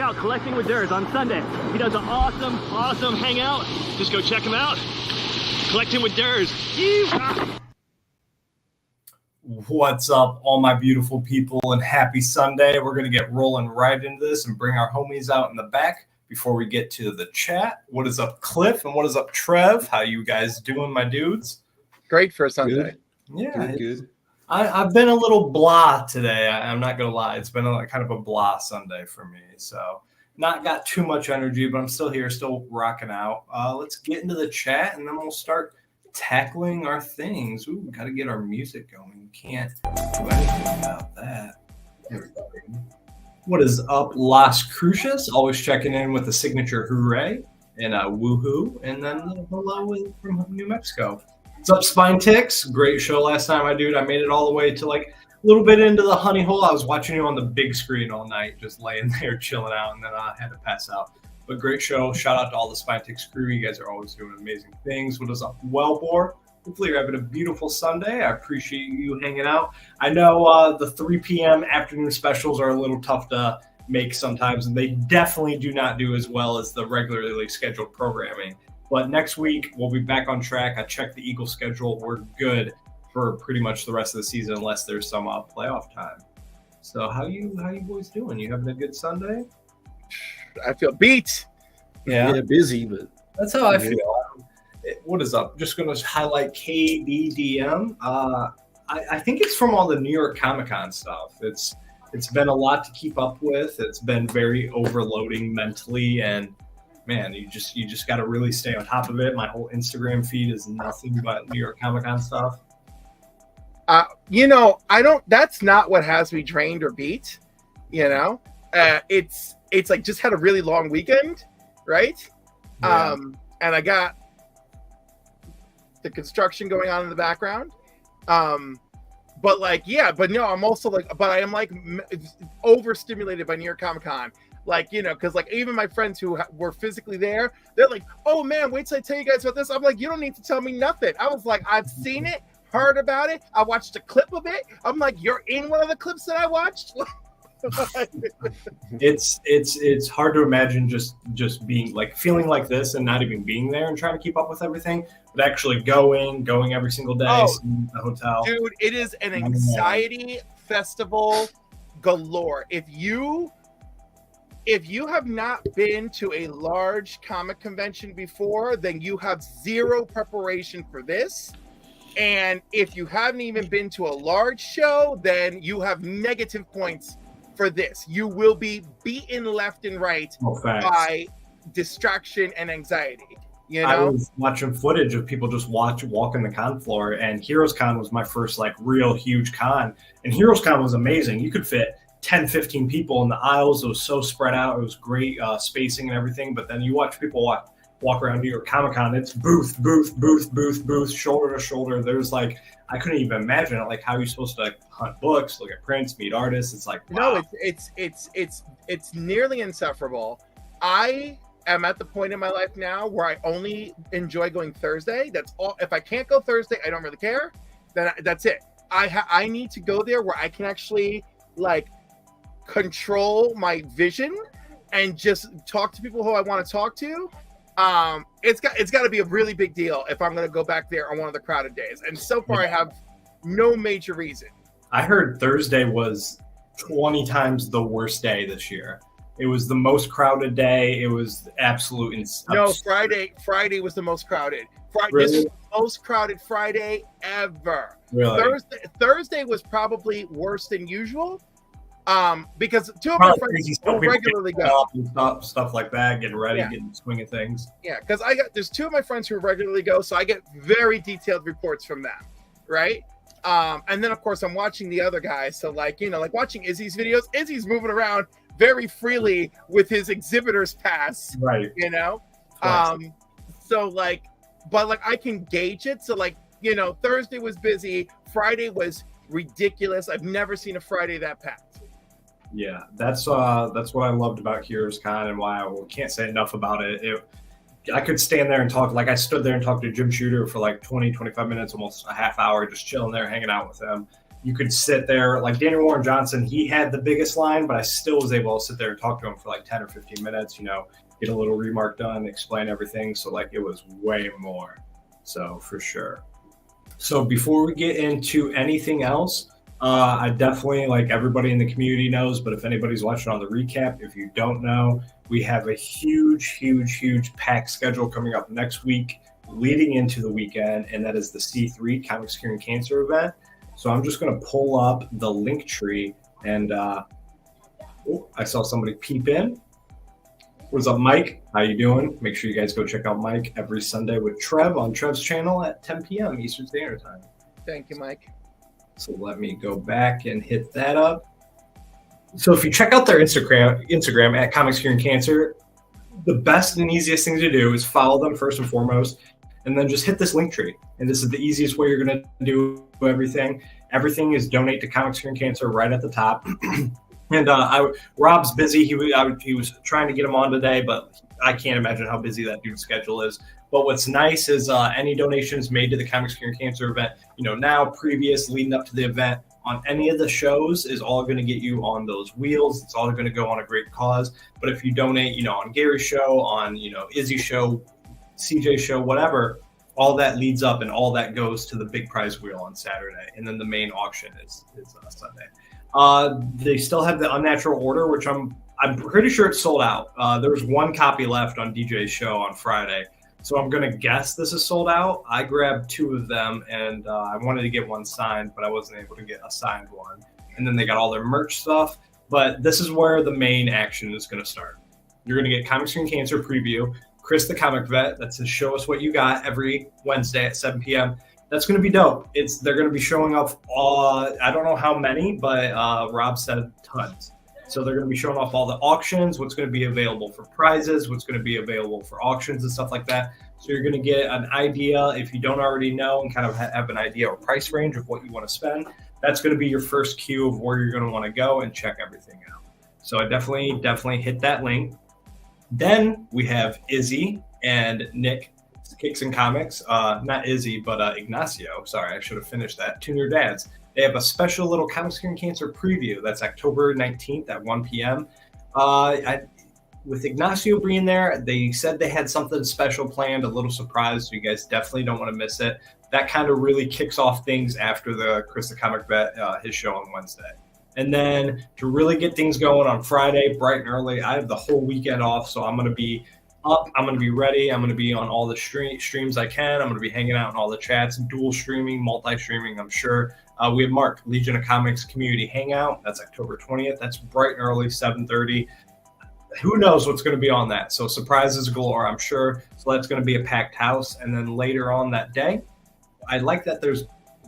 out CollectingWithDerrz on Sunday. He does an awesome hangout. Just go check him out. CollectingWithDerrz. What's up, all my beautiful people, and happy Sunday. We're going to get rolling right into this and bring our homies out in the back before we get to the chat. What is up, Cliff, and what is up, Trev? How you guys doing, my dudes? Great for a Sunday. Good. Yeah, good. I've been a little blah today. I'm not going to lie. It's been kind of a blah Sunday for me. So not got too much energy, but I'm still here, still rocking out. Let's get into the chat, and then we'll start tackling our things. Ooh, we got to get our music going. Can't do anything about that. There we go, baby. What is up, Las Cruces? Always checking in with the signature hooray and a woohoo, and then hello from New Mexico. What's up, Spine Ticks? Great show last time, I made it all the way to like a little bit into the honey hole. I was watching you on the big screen all night, just laying there chilling out, and then I had to pass out. But great show. Shout out to all the Spine Ticks crew. You guys are always doing amazing things. What is up, Wellbore? Hopefully you're having a beautiful Sunday. I appreciate you hanging out. I know the 3 p.m. afternoon specials are a little tough to make sometimes, and they definitely do not do as well as the regularly scheduled programming. But next week, we'll be back on track. I checked the Eagles schedule. We're good for pretty much the rest of the season unless there's some playoff time. So how you boys doing? You having a good Sunday? I feel beat. Yeah, busy, but that's how I feel. What is up? Just going to highlight KBDM. I think it's from all the New York Comic-Con stuff. It's been a lot to keep up with. It's been very overloading mentally, and man, you just got to really stay on top of it. My whole Instagram feed is nothing but New York Comic-Con stuff. That's not what has me drained or beat. It's like just had a really long weekend, right? Yeah. And I got the construction going on in the background. I'm also but I am like overstimulated by New York Comic-Con. Because even my friends who were physically there, they're like, oh man, wait till I tell you guys about this. I'm like, you don't need to tell me nothing. I was like, I've seen it, heard about it. I watched a clip of it. I'm like, you're in one of the clips that I watched? It's hard to imagine just being like feeling like this and not even being there and trying to keep up with everything, but actually going every single day, seeing the hotel. Dude, it is an anxiety festival galore. If you have not been to a large comic convention before, then you have zero preparation for this. And if you haven't even been to a large show, then you have negative points for this. You will be beaten left and right by distraction and anxiety. I was watching footage of people just walking the con floor, and Heroes Con was my first like real huge con. And Heroes Con was amazing. You could fit 10, 15 people in the aisles. It was so spread out. It was great spacing and everything. But then you watch people walk around New York Comic-Con. It's booth, shoulder to shoulder. There's like, I couldn't even imagine it. Like, how are you supposed to hunt books, look at prints, meet artists? It's like, wow. No, it's nearly insufferable. I am at the point in my life now where I only enjoy going Thursday. That's all. If I can't go Thursday, I don't really care. Then that's it. I need to go there where I can actually like control my vision and just talk to people who I want to talk to. It's got to be a really big deal if I'm going to go back there on one of the crowded days. And so far, I have no major reason. I heard Thursday was 20 times the worst day this year. It was the most crowded day. It was absolute. No, Friday was the most crowded. Really? This was the most crowded Friday ever. Really? Thursday was probably worse than usual. Because two of my friends who regularly go, stuff like that, getting ready, getting swinging things. Yeah, because there's two of my friends who regularly go, so I get very detailed reports from them, right? And then of course I'm watching the other guys, so like watching Izzy's videos. Izzy's moving around very freely with his exhibitor's pass, right? So like, but like I can gauge it. So like Thursday was busy, Friday was ridiculous. I've never seen a Friday that packed. Yeah, that's what I loved about Heroes Con and why I can't say enough about it. I could stand there and talk, like I stood there and talked to Jim Shooter for like 20, 25 minutes, almost a half hour, just chilling there, hanging out with him. you could sit there, like Daniel Warren Johnson, he had the biggest line, but I still was able to sit there and talk to him for like 10 or 15 minutes, get a little remark done, explain everything. So like it was way more. So for sure. So before we get into anything else, I definitely, like everybody in the community knows, but if anybody's watching on the recap, if you don't know, we have a huge packed schedule coming up next week leading into the weekend, and that is the C3 Comics Curing Cancer event. So I'm just going to pull up the link tree, and I saw somebody peep in. What's up, Mike? How you doing? Make sure you guys go check out Mike every Sunday with Trev on Trev's channel at 10 p.m. Eastern Standard Time. Thank you, Mike. So let me go back and hit that up. So if you check out their Instagram at Comics Curing Cancer, the best and easiest thing to do is follow them first and foremost, and then just hit this link tree. And this is the easiest way you're going to do everything. Everything is donate to Comics Curing Cancer right at the top. And Rob's busy. He was trying to get him on today, but I can't imagine how busy that dude's schedule is. But what's nice is any donations made to the Comics Curing Cancer event, now, previous, leading up to the event, on any of the shows is all going to get you on those wheels. It's all going to go on a great cause. But if you donate, on Gary's show, on, Izzy's show, CJ's show, whatever, all that leads up and all that goes to the big prize wheel on Saturday. And then the main auction is Sunday. They still have the Unnatural Order, which I'm pretty sure it's sold out. There was one copy left on DJ's show on Friday. So I'm going to guess this is sold out. I grabbed 2 of them, and I wanted to get one signed, but I wasn't able to get a signed one. And then they got all their merch stuff. But this is where the main action is going to start. You're going to get Comics Curing Cancer preview. Chris the Comic Vet, that's his Show Us What You Got every Wednesday at 7 p.m. That's going to be dope. They're going to be showing off, I don't know how many, but Rob said tons. So they're going to be showing off all the auctions, what's going to be available for prizes, what's going to be available for auctions and stuff like that. So you're going to get an idea, if you don't already know, and kind of have an idea or price range of what you want to spend. That's going to be your first cue of where you're going to want to go and check everything out. So I definitely hit that link. Then we have Izzy and Nick, Kicks and Comics. Not Izzy, but Ignacio. Sorry, I should have finished that. Tune Your Dads. They have a special little Comics Curing Cancer preview. That's October 19th at 1 p.m. With Ignacio being there, they said they had something special planned, a little surprise, so you guys definitely don't want to miss it. That kind of really kicks off things after the Chris the Comic Vet, his show on Wednesday. And then to really get things going on Friday, bright and early, I have the whole weekend off, so I'm going to be up. I'm going to be ready. I'm going to be on all the streams I can. I'm going to be hanging out in all the chats, dual streaming, multi-streaming, I'm sure. We have marked Legion of Comics Community Hangout. That's October 20th. That's bright and early, 7:30. Who knows what's going to be on that? So surprises galore, I'm sure. So that's going to be a packed house. And then later on that day, I like that there's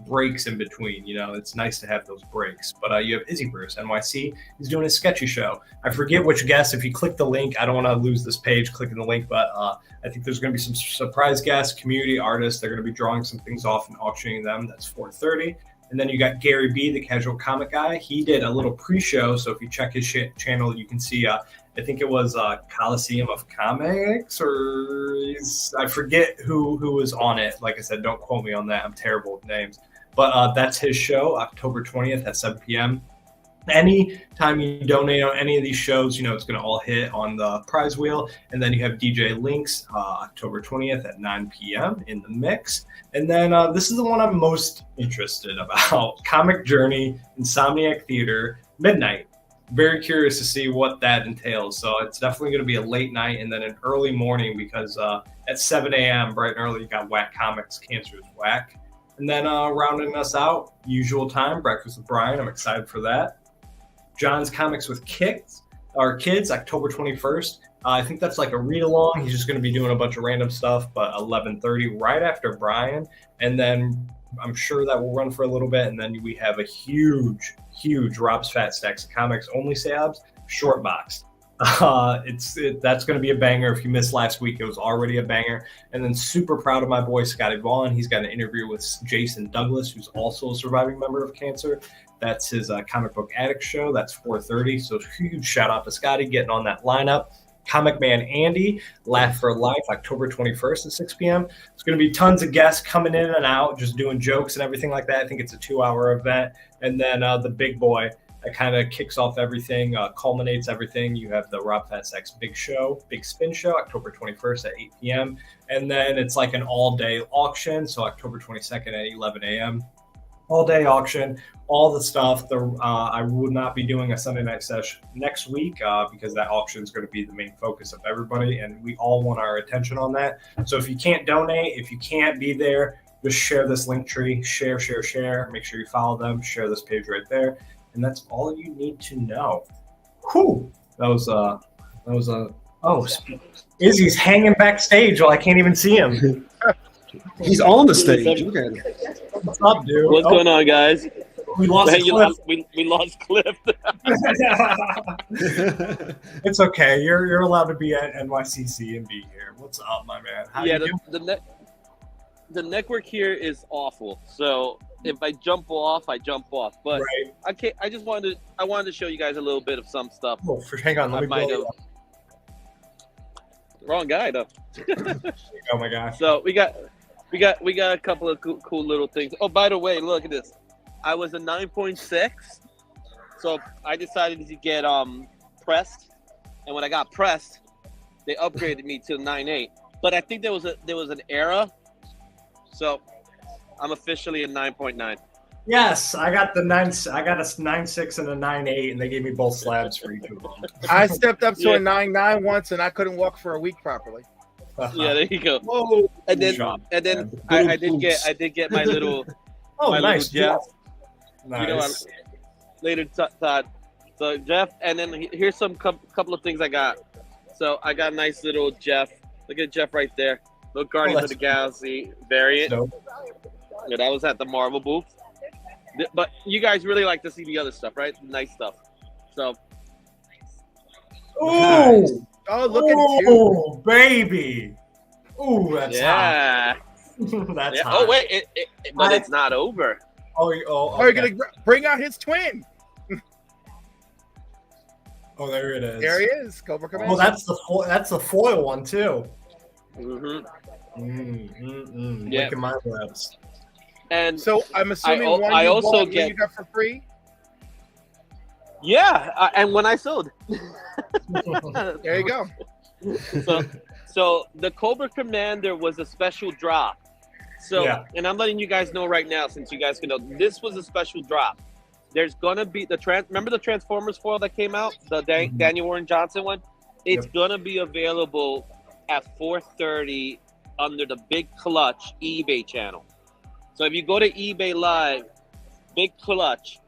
breaks in between. It's nice to have those breaks. But you have Izzyverse NYC. He's doing his sketchy show. I forget which guest. If you click the link, I don't want to lose this page clicking the link, but I think there's going to be some surprise guests, community artists. They're going to be drawing some things off and auctioning them. That's 4:30. And then you got Gary B, the casual comic guy. He did a little pre-show. So if you check his channel, you can see, I think it was Coliseum of Comics, or I forget who was on it. Like I said, don't quote me on that. I'm terrible with names. But that's his show, October 20th at 7 p.m. Anytime you donate on any of these shows, it's going to all hit on the prize wheel. And then you have DJ Links, October 20th at 9 p.m. in the mix. And then this is the one I'm most interested about. Comic Journey, Insomniac Theater, midnight. Very curious to see what that entails. So it's definitely going to be a late night and then an early morning, because at 7 a.m., bright and early, you got Whack Comics, Cancer's Whack. And then rounding us out, usual time, Breakfast with Brian. I'm excited for that. John's Comics with Kids, October 21st. I think that's like a read-along. He's just going to be doing a bunch of random stuff, but 11:30 right after Brian. And then I'm sure that will run for a little bit. And then we have a huge Rob's Fat Stacks of Comics, only Sabs, short box. That's going to be a banger. If you missed last week, it was already a banger. And then super proud of my boy, Scotty Vaughn. He's got an interview with Jason Douglas, who's also a surviving member of cancer. That's his Comic Book Addict show. That's 4:30. So huge shout out to Scotty getting on that lineup. Comic Man Andy, Laugh for Life, October 21st at 6 p.m. It's going to be tons of guests coming in and out, just doing jokes and everything like that. I think it's a 2-hour event. And then the big boy that kind of kicks off everything, culminates everything. You have the Rob Fats X Big Spin Show, October 21st at 8 p.m. And then it's like an all-day auction, so October 22nd at 11 a.m. All-day auction, all the stuff. I will not be doing a Sunday night sesh next week because that auction is going to be the main focus of everybody, and we all want our attention on that. So if you can't donate, if you can't be there, just share this link tree. Share. Make sure you follow them. Share this page right there, and that's all you need to know. Whew. That was oh, Izzy's hanging backstage. Well, I can't even see him. He's on the stage. Look at him. What's up, dude? What's going on, guys? We lost Cliff. We lost Cliff. It's okay. You're allowed to be at NYCC and be here. What's up, my man? How you doing? The network here is awful. So if I jump off, I jump off. But right. I can't. I wanted to show you guys a little bit of some stuff. Oh, hang on. Let me might have. Wrong guy though. Oh my gosh. So we got a couple of cool little things. Oh, by the way, look at this. I was a 9.6, so I decided to get pressed, and when I got pressed, they upgraded me to 9.8. But I think there was an error, so I'm officially a 9.9. Yes, I got a 9.6 and a 9.8, and they gave me both slabs for each of them. I stepped up to a 9.9 once, and I couldn't walk for a week properly. Yeah, there you go. Whoa! And then I did get my little nice, little Jeff. Nice. You know, later Todd. So Jeff, and then here's some couple of things I got. So I got a nice little Jeff. Look at Jeff right there. Little Guardians of the Galaxy variant. Yeah, that was at the Marvel booth. But you guys really like to see the other stuff, right? Nice stuff. So. Ooh! Oh, look at you, baby! Ooh, that's hot. That's hot. Oh wait, but it's not over. Okay. you're gonna bring out his twin. Oh, there it is. There he is, Cobra Commander. Oh, that's the foil one too. Mm-hmm. Yeah. Look at my lips. And so I'm assuming I also get you got for free. Yeah, and when I sold. There you go. So the Cobra Commander was a special drop. So, yeah. And I'm letting you guys know right now, since you guys can know, this was a special drop. There's gonna be remember the Transformers foil that came out, the Daniel Warren Johnson one. It's gonna be available at 4:30 under the Big Clutch eBay channel. So if you go to eBay Live, Big Clutch,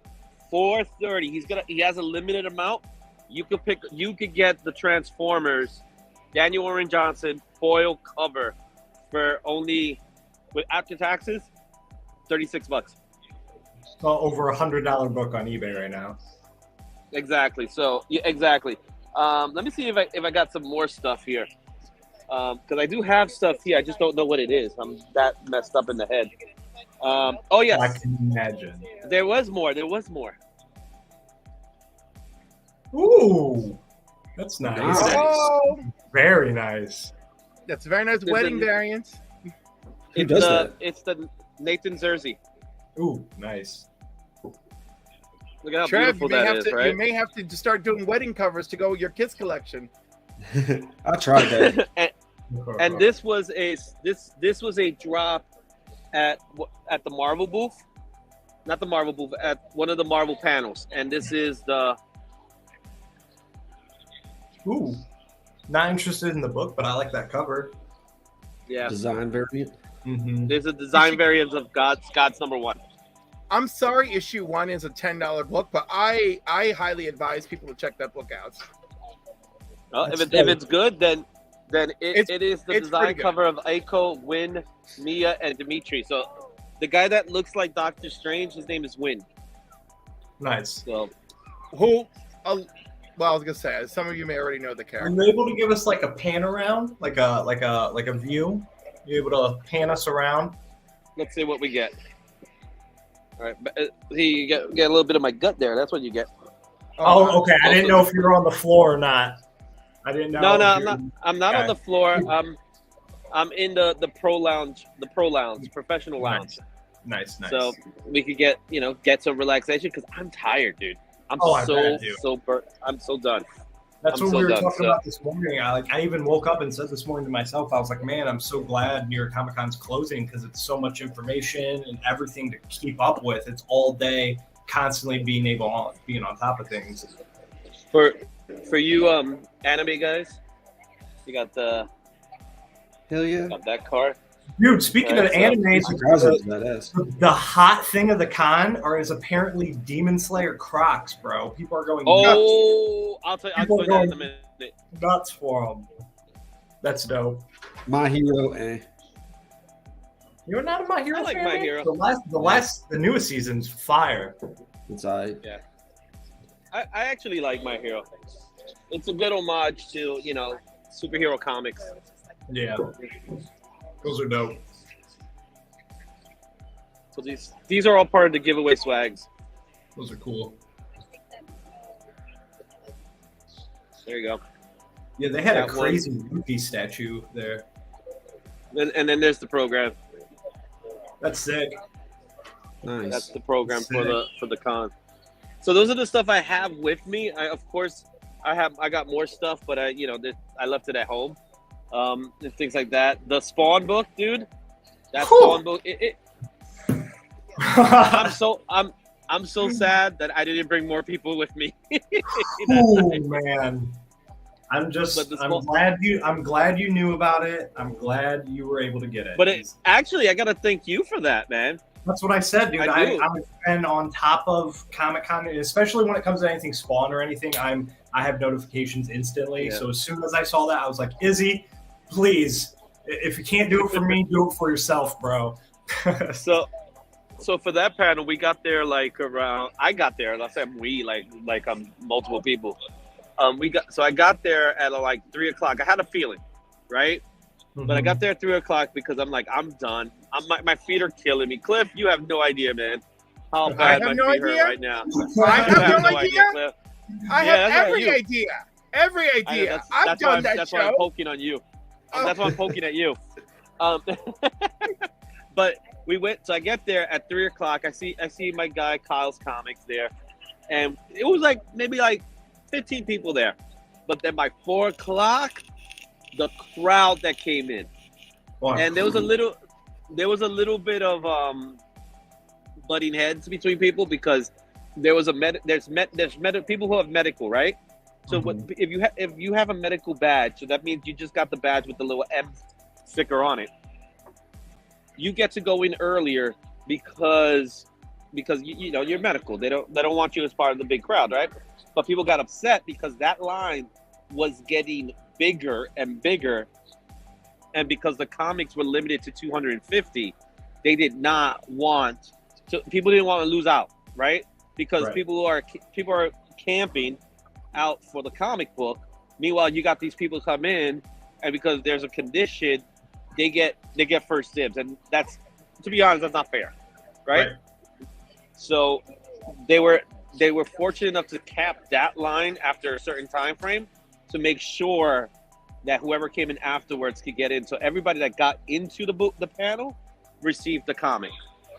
4:30. He has a limited amount. You could get the Transformers, Daniel Warren Johnson foil cover for only, with after taxes, $36. So over $100 book on eBay right now. Exactly. So yeah, exactly. Let me see if I got some more stuff here. Because I do have stuff here. I just don't know what it is. I'm that messed up in the head. Oh yes. I can imagine. There was more. Ooh, that's nice. Oh, very nice. that's a very nice wedding variant. Who does that? It's the Nathan Zerzy. Ooh, nice. Look at how Trev, beautiful that is, right? You may have to start doing wedding covers to go with your kids' collection. I tried that. and this was a drop at the Marvel booth, not the Marvel booth, at one of the Marvel panels, and this is the. Ooh, not interested in the book, but I like that cover. Yeah, Design variant. Mm-hmm. There's a design variant of God's #1. I'm sorry, issue 1 is a $10 book, but I highly advise people to check that book out. Well, if it's good, then it is the design cover of Aiko, Win, Mia, and Dimitri. So the guy that looks like Doctor Strange, his name is Win. Nice. So Well, I was gonna say, some of you may already know the Are character. you able to give us like a pan around, like a view? You able to pan us around? let's see what we get. All right, you get a little bit of my gut there. That's what you get. Oh, okay. I didn't know if you were on the floor or not. I didn't know. No, I'm not. I'm not on Okay. the floor. I'm in the pro lounge, professional lounge. Nice. So we could get some relaxation because I'm tired, dude. I'm I bet, dude. so burnt. I'm so done. That's I'm what so we were done, talking so- about this morning. I even woke up and said this morning to myself, I was like, man, I'm so glad New York Comic Con's closing because it's so much information and everything to keep up with. It's all day, constantly being on top of things. For you anime guys, you got Hell yeah. that card. Dude, speaking of Right, so- animes, Surprising is badass. the hot thing of the con is apparently Demon Slayer Crocs, bro. People are going Oh, I'll tell you that in a minute. nuts for them. That's dope. My Hero, You're not a My Hero I like fan, My man? Hero. The newest season's fire. it's alright. I actually like My Hero. It's a good homage to superhero comics. Yeah. Those are dope. So these are all part of the giveaway swags. Those are cool. There you go. Yeah, they had a That one. crazy Yuki statue there. And then there's the program. That's sick. Nice. That's the program Sick. for the con. So those are the stuff I have with me. Of course I got more stuff, but I left it at home. And things like that. The Spawn book, dude. That Whew. Spawn book. I'm so sad that I didn't bring more people with me. Oh man. I'm But glad you knew about it. I'm glad you were able to get it. But actually, I got to thank you for that, man. That's what I said, dude. I do. I've been on top of Comic-Con, especially when it comes to anything Spawn or anything. I have notifications instantly. Yeah. So as soon as I saw that, I was like, Izzy, please, if you can't do it for me, do it for yourself, bro. So for that panel, we got there like around. I got there. Let's say multiple people. I got there at like 3:00. I had a feeling, right? But I got there at 3:00 because I'm like, I'm done. My feet are killing me. Cliff, you have no idea, man, how bad my feet hurt right now. I You have no idea. Cliff. I Yeah, have that's every right, idea. Every I know, idea. I've done that that's why show. I'm poking on you. Oh. That's why I'm poking at you. But we went. So I get there at 3:00. I see my guy Kyle's Comics there, and it was like maybe like 15 people there. But then by 4:00, the crowd that came in, and there was a little bit of butting heads between people because there was there's people who have medical, right? So if you have a medical badge, so that means you just got the badge with the little M sticker on it. You get to go in earlier because you're medical. They don't want you as part of the big crowd, right? But people got upset because that line was getting bigger and bigger, and because the comics were limited to 250, they did not want to. People didn't want to lose out, right? Because Right. people are camping out for the comic book. Meanwhile, you got these people come in, and because there's a condition, they get first dibs, and that's, to be honest, that's not fair, right? So they were fortunate enough to cap that line after a certain time frame to make sure that whoever came in afterwards could get in. So everybody that got into the panel received the comic,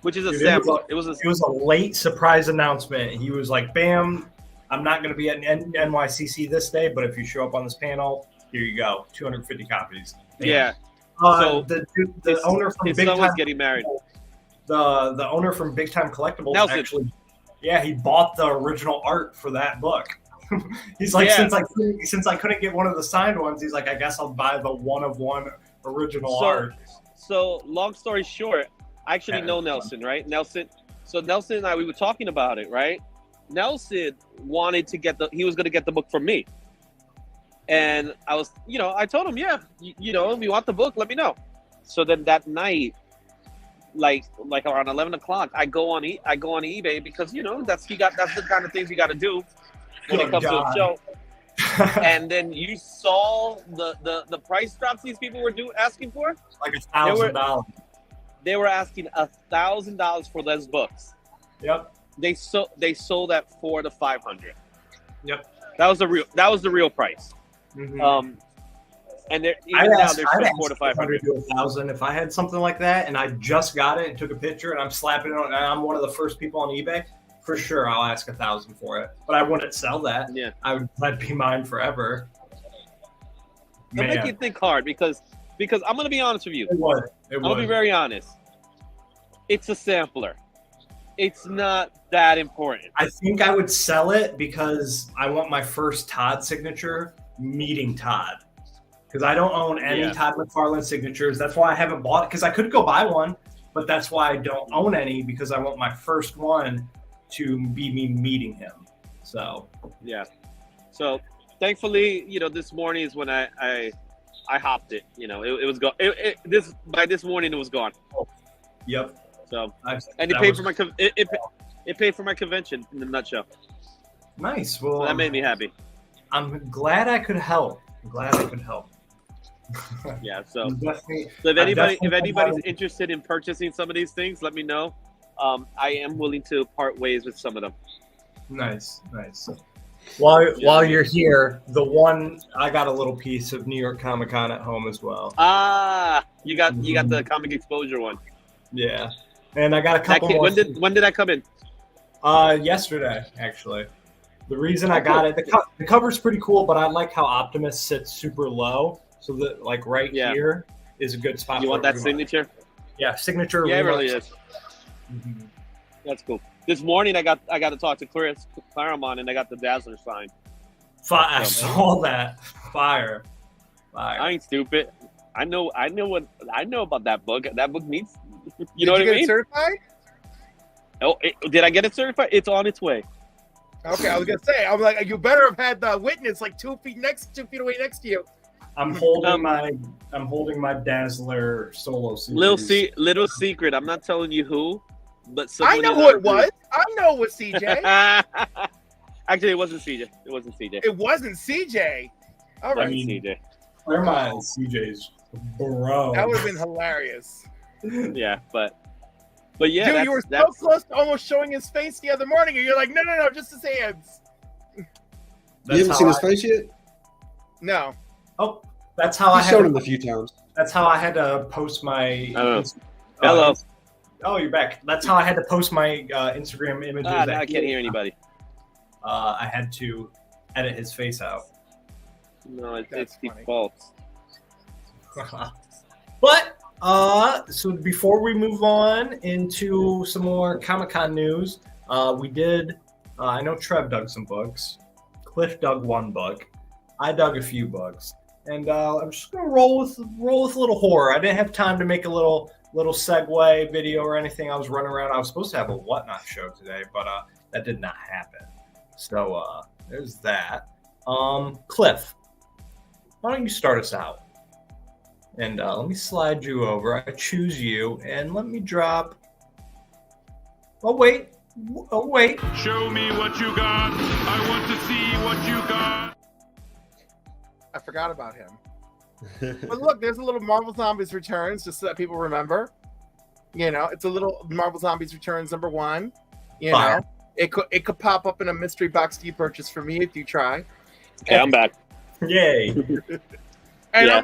which is a Dude, sample. It was a late surprise announcement. He was like, "Bam, I'm not going to be at NYCC this day, but if you show up on this panel, here you go, 250 copies." Bam. Yeah. So the owner from His Big son Time, was getting married. the owner from Big Time Collectibles Nelson. actually, he bought the original art for that book. He's like, Yeah. since I couldn't get one of the signed ones, he's like, I guess I'll buy the one of one original art. So long story short, I actually know Nelson, right? Nelson and I, we were talking about it, right? Nelson wanted to he was going to get the book from me. And I was, I told him, yeah, if you want the book, let me know. So then that night, like around 11 o'clock, I go on eBay because, that's the kind of things you got to do when it comes to a show. And then you saw the price drops these people were asking for. Like $1,000. They were asking $1,000 for those books. Yep. They sold at $400 to $500. Yep. That was the real price. Mhm. And they're I'd even now ask, they're I'd still ask 400 to 500. to 1,000 if I had something like that and I just got it and took a picture and I'm slapping it on and I'm one of the first people on eBay. For sure, I'll ask 1,000 for it, but I wouldn't sell that. Yeah, That'd be mine forever. it'll make you Man, think hard because I'm gonna be honest with you. it would. It I'm gonna be would. very honest. It's a sampler. It's not that important. I think I would sell it because I want my first Todd signature meeting Todd. Because I don't own any Yeah. Todd McFarlane signatures. That's why I haven't bought it. Because I could go buy one, but that's why I don't own any because I want my first one to be me meeting him. So Yeah. So thankfully, this morning is when I hopped it. It was gone. By this morning it was gone. yep. So and it paid for my it paid for my convention in a nutshell. Nice. Well, So that made me happy. I'm glad I could help. Yeah. So, Definitely. so if I'm anybody's definitely- interested in purchasing some of these things, let me know. I am willing to part ways with some of them. Nice. While you're here, the one I got a little piece of New York Comic Con at home as well. You got the comic exposure one. Yeah, and I got a couple more. When did I come in? Yesterday actually. The reason I got it, the cover's pretty cool, but I like how Optimus sits super low, so that like here is a good spot. You for want that signature? Yeah, signature. Yeah, it really is. Mhm. That's cool. This morning I got to talk to Chris Claremont and I got the Dazzler signed. I saw that. Fire. I ain't stupid. I know about that book. That book needs. You know Did what I get it mean? certified? Oh, did I get it certified? It's on its way. Okay, I was gonna say, I'm like, you better have had the witness like 2 feet away next to you. I'm holding my Dazzler solo series. Little secret. I'm not telling you who, but I someone know in who our it was. I know it was CJ. group- Actually, it wasn't CJ. It wasn't CJ. It wasn't CJ. All It right, wasn't CJ. Claremont and CJ's bro. that would have been hilarious. Yeah, but yeah, Dude, that's, you were so that's close to almost showing his face the other morning, and you're like, no, just his hands. You That's haven't how seen his I- face yet? No. Oh, that's how I He's had. shown him a few times. That's how I had to post my. Hello. Oh, you're back. That's how I had to post my Instagram images. Now I can't hear anybody. I had to edit his face out. No, it's That's funny. default. But so before we move on into some more Comic-Con news, we did. I know Trev dug some books. Cliff dug one book. I dug a few books, and I'm just gonna roll with a little horror. I didn't have time to make a little segue video or anything. I was running around. I was supposed to have a Whatnot show today, but that did not happen. So there's that. Cliff, why don't you start us out? And let me slide you over. I choose you, and let me drop. Oh wait. Show me what you got. I want to see what you got. I forgot about him. But look, there's a little Marvel Zombies Returns, just so that people remember. It's a little Marvel Zombies Returns #1. Fire. It could pop up in a mystery box you purchase for me if you try. Okay, I'm back. Yay. And, Yeah.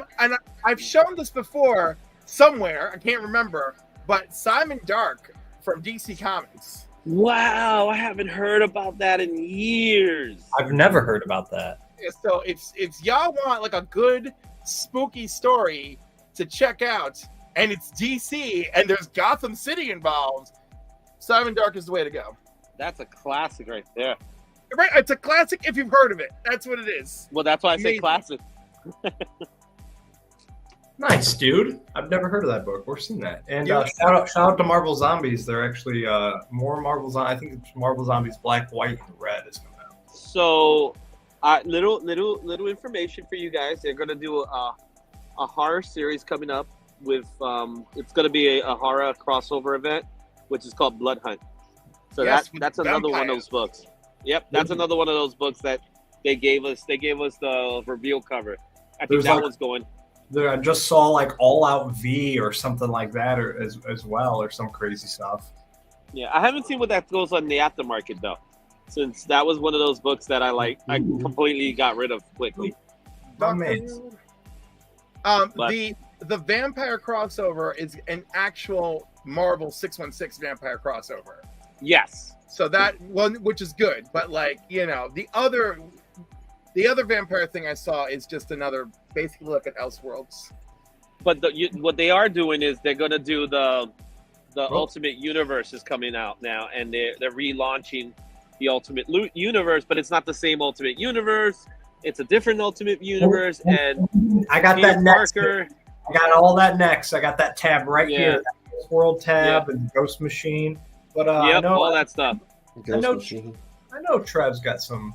I've shown this before somewhere, I can't remember, but Simon Dark from DC Comics. Wow, I haven't heard about that in years. I've never heard about that. So if y'all want like a good spooky story to check out, and it's DC and there's Gotham City involved, Simon Dark is the way to go. That's a classic right there. Right? It's a classic if you've heard of it. That's what it is. Well, that's why I say Amazing. classic. Nice, dude. I've never heard of that book or seen that. And Yeah. shout out to Marvel Zombies. They're actually more Marvel Zombies. I think it's Marvel Zombies Black, White, and Red is coming out. So, little information for you guys. They're gonna do a horror series coming up with it's gonna be a horror crossover event, which is called Blood Hunt. So Yes, that's another one of those books. Yep, that's another one of those books that they gave us. They gave us the reveal cover. I think There's that like- one's going. I just saw like All Out V or something like that, or as well, or some crazy stuff. Yeah, I haven't seen what that goes on the aftermarket though, since that was one of those books that I completely got rid of quickly. My man. But- The vampire crossover is an actual Marvel 616 vampire crossover. Yes. So that one, which is good, but like, you know, the other vampire thing I saw is just another basically look at Elseworlds. But what they are doing is they're gonna do the Ultimate Universe is coming out now, and they're relaunching the Ultimate Universe, but it's not the same Ultimate Universe. It's a different Ultimate Universe, and I got Peter that next. Parker. I got all that next. I got that tab right Yeah. here. That World tab and Ghost Machine. But I Yep, know all that stuff. Ghost know- Machine. I know Trev's got some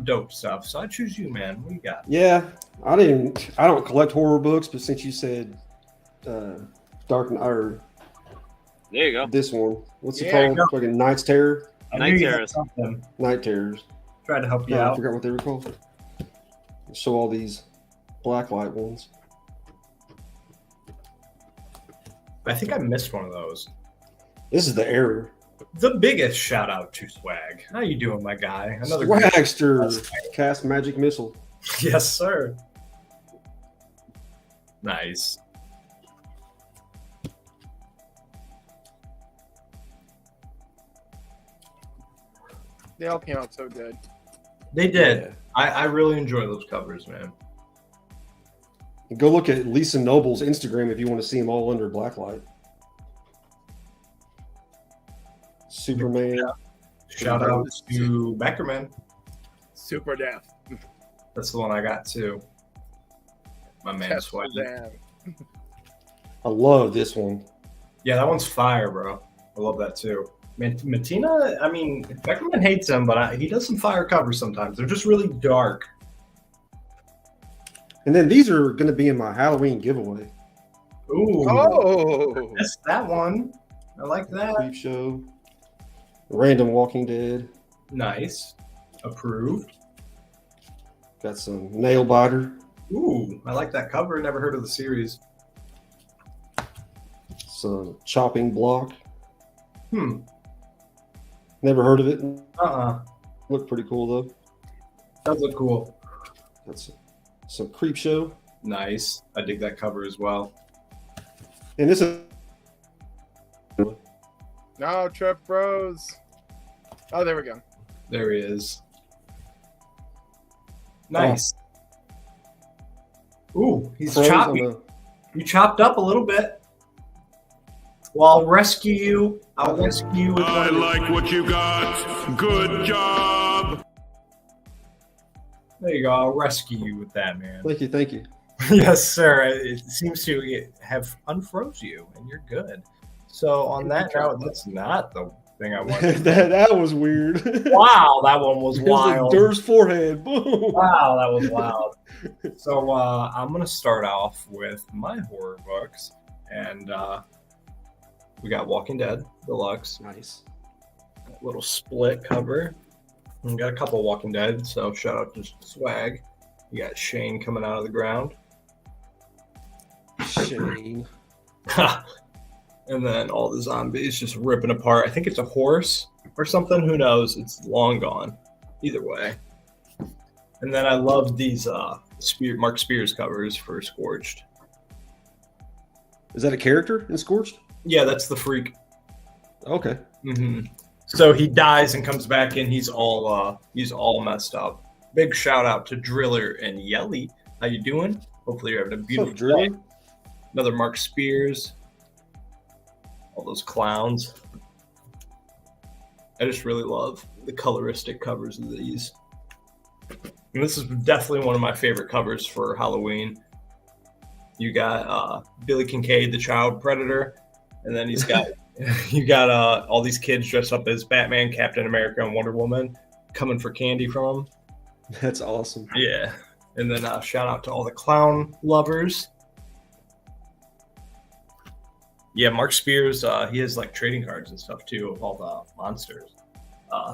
dope stuff, so I choose you, man. What do you got? Yeah, I don't collect horror books, but since you said Dark or There you go. this one, what's it Yeah, called? Fucking Knight's Terror, I Night knew you had Terrors. something. Night Terrors. Tried to help you No, I out. forgot what they were called. Show all these blacklight ones. I think I missed one of those. This is the error. The biggest shout out to Swag. How you doing, my guy? Another great- Swagster cast magic missile. Yes, sir. Nice. They all came out so good. They did. Yeah. I really enjoy those covers, man. Go look at Lisa Noble's Instagram if you want to see them all under blacklight. Superman. Shout out to Beckerman. Super Death. That's the one I got too. My man Test Swag. Shazam. I love this one. Yeah, that one's fire, bro. I love that too. Matina, I mean, Beckerman hates him, but he does some fire covers sometimes. They're just really dark. And then these are going to be in my Halloween giveaway. Ooh, Oh, that's that one. I like that. Creep Show. Random Walking Dead. Nice. Approved. Got some Nail Biter. Ooh, I like that cover. Never heard of the series. Some Chopping Block. Uh-uh. Never heard of it. Looked pretty cool though. Does look cool. That's some Creep Show. Nice. I dig that cover as well. And this is no, Trip Bros. Oh, there we go. There he is. Nice. Ooh, he's Froze chopped. on the- You chopped up a little bit. Well, I'll rescue you. I'll rescue you with I one of the- like what you got. Good job. There you go. I'll rescue you with that, man. Thank you, thank you. Yes, sir. It seems to have unfroze you, and you're good. So on that note, that's not the thing I wanted. that was weird. Wow, that one was It was like wild. Derr's forehead. Boom. Wow, that was wild. So I'm gonna start off with my horror books, and we got Walking Dead Deluxe, Nice. little split cover. We got a couple of Walking Dead, so shout out to Swag. You got Shane coming out of the ground. Shane. And then all the zombies just ripping apart. I think it's a horse or something. Who knows? It's long gone. Either way. And then I love these Mark Spears covers for Scorched. Is that a character in Scorched? Yeah, that's the freak. Okay. So he dies and comes back, and he's all messed up. Big shout out to Driller and Yelly. How you doing? Hopefully you're having a beautiful Driller? day. Another Mark Spears. All those clowns. I just really love the coloristic covers of these. And this is definitely one of my favorite covers for Halloween. You got Billy Kincaid, the child predator, and then he's got you got all these kids dressed up as Batman, Captain America, and Wonder Woman coming for candy from him. That's awesome. Yeah. And then shout out to all the clown lovers. Yeah, Mark Spears, he has like trading cards and stuff too of all the monsters.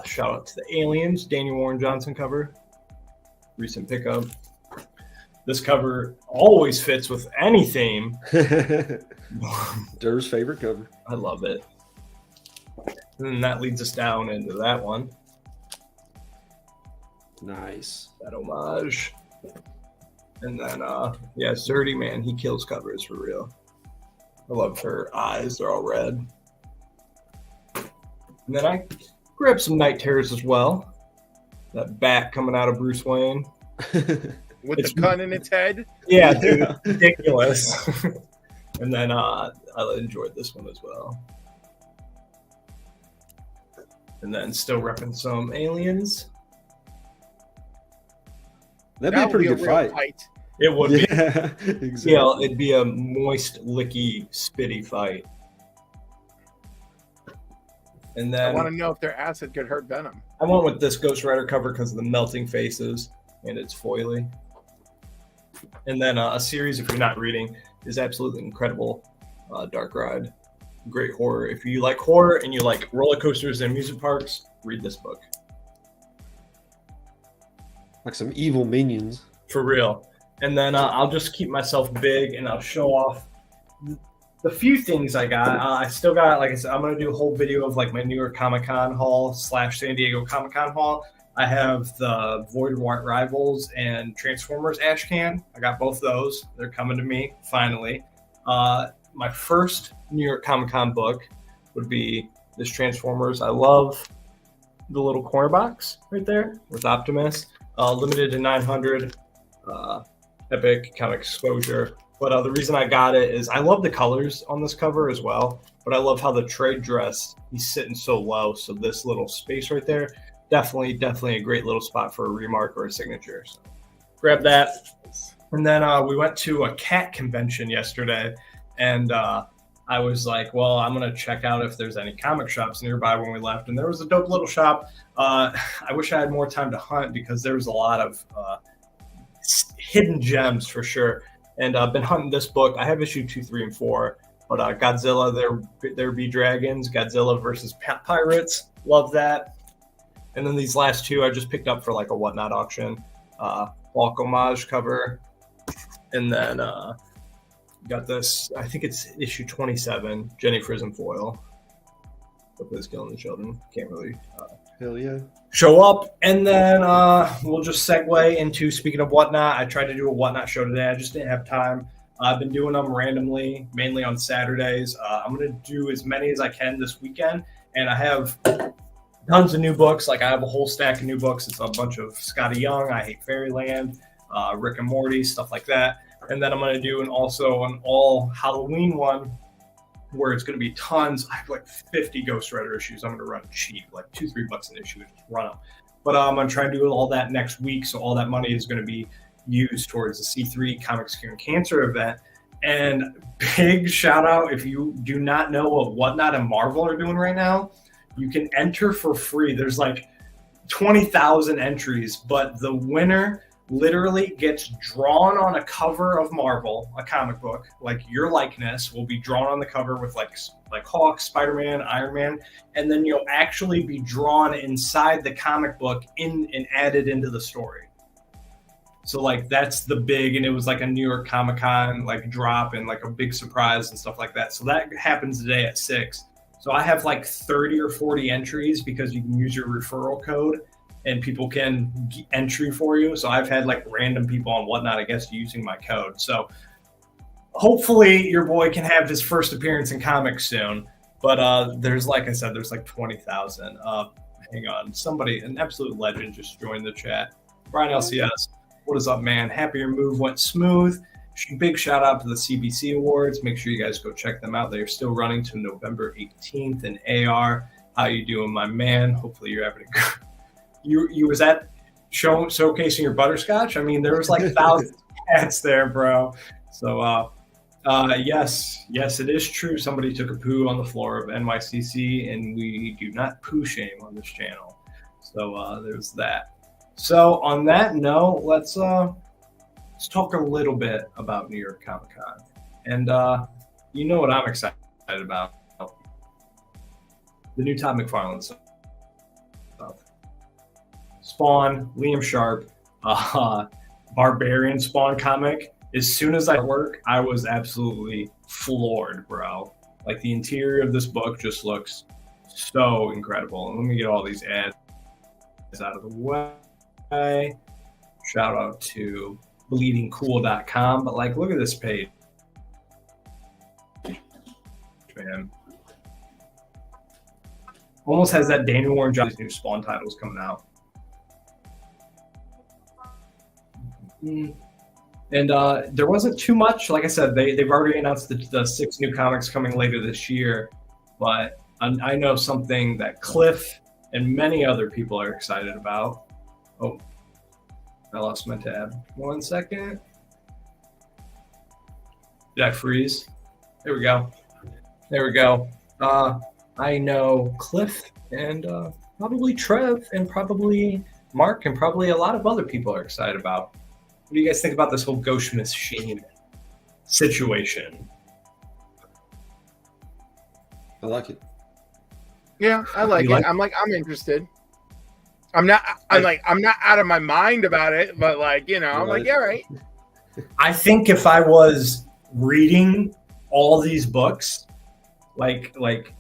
Shout out to the Aliens, Daniel Warren Johnson cover. Recent pickup. This cover always fits with any theme. Derr's favorite cover. I love it. And then that leads us down into that one. Nice. That homage. And then, yeah, Zerdy, man, he kills covers for real. I love her eyes. They're all red. And then I grabbed some Night Terrors as well. That bat coming out of Bruce Wayne. With the gun in its head. Yeah, dude, it's ridiculous. And then I enjoyed this one as well. And then still repping some aliens. That'd be a pretty good real fight. It would be. Yeah, exactly. Yeah, it'd be a moist, licky, spitty fight. And I then want to know if their acid could hurt Venom. I went with this Ghost Rider cover because of the melting faces and it's foily. And then a series, if you're not reading, is absolutely incredible. Dark Ride, great horror. If you like horror and you like roller coasters and amusement parks, read this book. Like some evil minions. For real. And then I'll just keep myself big and I'll show off the few things I got. I still got, like I said, I'm going to do a whole video of like my New York Comic Con haul / San Diego Comic Con haul. I have the Void War Rivals and Transformers Ash Can. I got both those. They're coming to me, finally. My first New York Comic Con book would be this Transformers. I love the little corner box right there with Optimus. Limited to 900. Epic comic exposure. But the reason I got it is I love the colors on this cover as well. But I love how the trade dress, he's sitting so low. So this little space right there, definitely a great little spot for a remark or a signature. So grab that. And then we went to a cat convention yesterday. And I was like, well, I'm going to check out if there's any comic shops nearby when we left. And there was a dope little shop. I wish I had more time to hunt because there was a lot of hidden gems for sure. And I've been hunting this book. I have issue 2, 3, and 4. But Godzilla, there be dragons. Godzilla versus pirates. Love that. And then these last two I just picked up for like a Whatnot auction. Bulk homage cover. And then got this, I think it's issue 27, Jenny Frism foil. Hopefully it's killing the children. Can't really Hell yeah. show up. And then we'll just segue into, speaking of Whatnot, I tried to do a Whatnot show today. I just didn't have time. I've been doing them randomly, mainly on Saturdays. I'm going to do as many as I can this weekend. And I have tons of new books. Like I have a whole stack of new books. It's a bunch of Scotty Young, I Hate Fairyland, Rick and Morty, stuff like that. And then I'm going to do also an all Halloween one where it's going to be tons. I have like 50 Ghost Rider issues. I'm going to run cheap, like $2-3 an issue, and just run them. But I'm going to try and do all that next week. So all that money is going to be used towards the C3 Comics Curing Cancer event. And big shout out, if you do not know what Whatnot and Marvel are doing right now, you can enter for free. There's like 20,000 entries, but the winner literally gets drawn on a cover of Marvel, a comic book, like your likeness will be drawn on the cover with like Hulk, Spider-Man, Iron Man, and then you'll actually be drawn inside the comic book and added into the story. So like that's the big, and it was like a New York Comic Con like drop and like a big surprise and stuff like that. So that happens today at 6. So I have like 30 or 40 entries because you can use your referral code and people can entry for you. So I've had like random people on Whatnot, I guess, using my code. So hopefully your boy can have his first appearance in comics soon. But there's, like I said, there's like 20,000. Hang on. Somebody, an absolute legend, just joined the chat. Brian LCS, what is up, man? Happy your move went smooth. Big shout out to the CBC Awards. Make sure you guys go check them out. They are still running to November 18th. And AR, how you doing, my man? Hopefully you're having a good. You was at showcasing your butterscotch? I mean, there was like thousands of cats there, bro. So yes, it is true. Somebody took a poo on the floor of NYCC, and we do not poo shame on this channel. So there's that. So on that note, let's talk a little bit about New York Comic Con. And you know what I'm excited about? The new Todd McFarlane stuff. Spawn, Liam Sharp, Barbarian Spawn comic. As soon as I work, I was absolutely floored, bro. Like the interior of this book just looks so incredible. And let me get all these ads out of the way. Shout out to bleedingcool.com. But like, look at this page, man. Almost has that Daniel Warren John's new Spawn titles coming out. And there wasn't too much. Like I said, they've already announced the 6 new comics coming later this year. But I know something that Cliff and many other people are excited about. Oh, I lost my tab. 1 second. Did I freeze? There we go. There we go. I know Cliff and probably Trev and probably Mark and probably a lot of other people are excited about. What do you guys think about this whole Ghost Machine situation? I like it. Yeah, I like You it. like I'm interested. I'm not out of my mind about it, but like, you know, I'm like, yeah, right. I think if I was reading all these books, like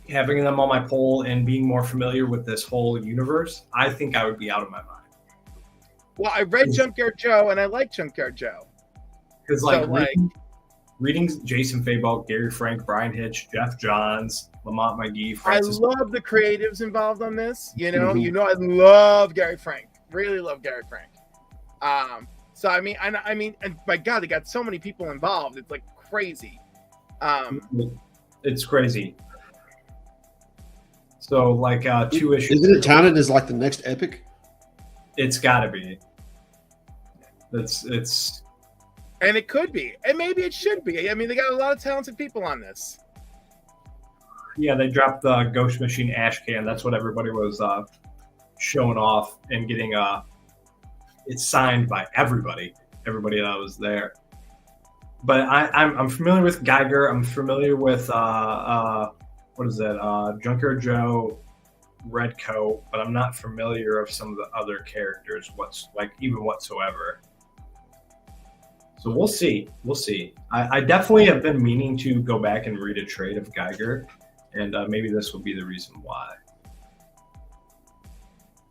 having them on my pole and being more familiar with this whole universe, I think I would be out of my mind. Well, I read Junkyard Joe and I like Junkyard Joe. Because reading Jason Fabel, Gary Frank, Brian Hitch, Jeff Johns, Lamont McGee, Francis. I love the creatives involved on this. You know, I love Gary Frank. Really love Gary Frank. So I mean, and my God, they got so many people involved. It's like crazy. It's crazy. So like 2 issues. Isn't it touted as like the next epic? It's got to be. It's. And it could be, and maybe it should be. I mean, they got a lot of talented people on this. Yeah, they dropped the Ghost Machine ash can. That's what everybody was showing off and getting it's signed by everybody that was there. But I'm familiar with Geiger. I'm familiar with what is it? Junkyard Joe, Redcoat. But I'm not familiar of some of the other characters. Whatsoever. So we'll see. We'll see. I definitely have been meaning to go back and read a trade of Geiger, and maybe this will be the reason why.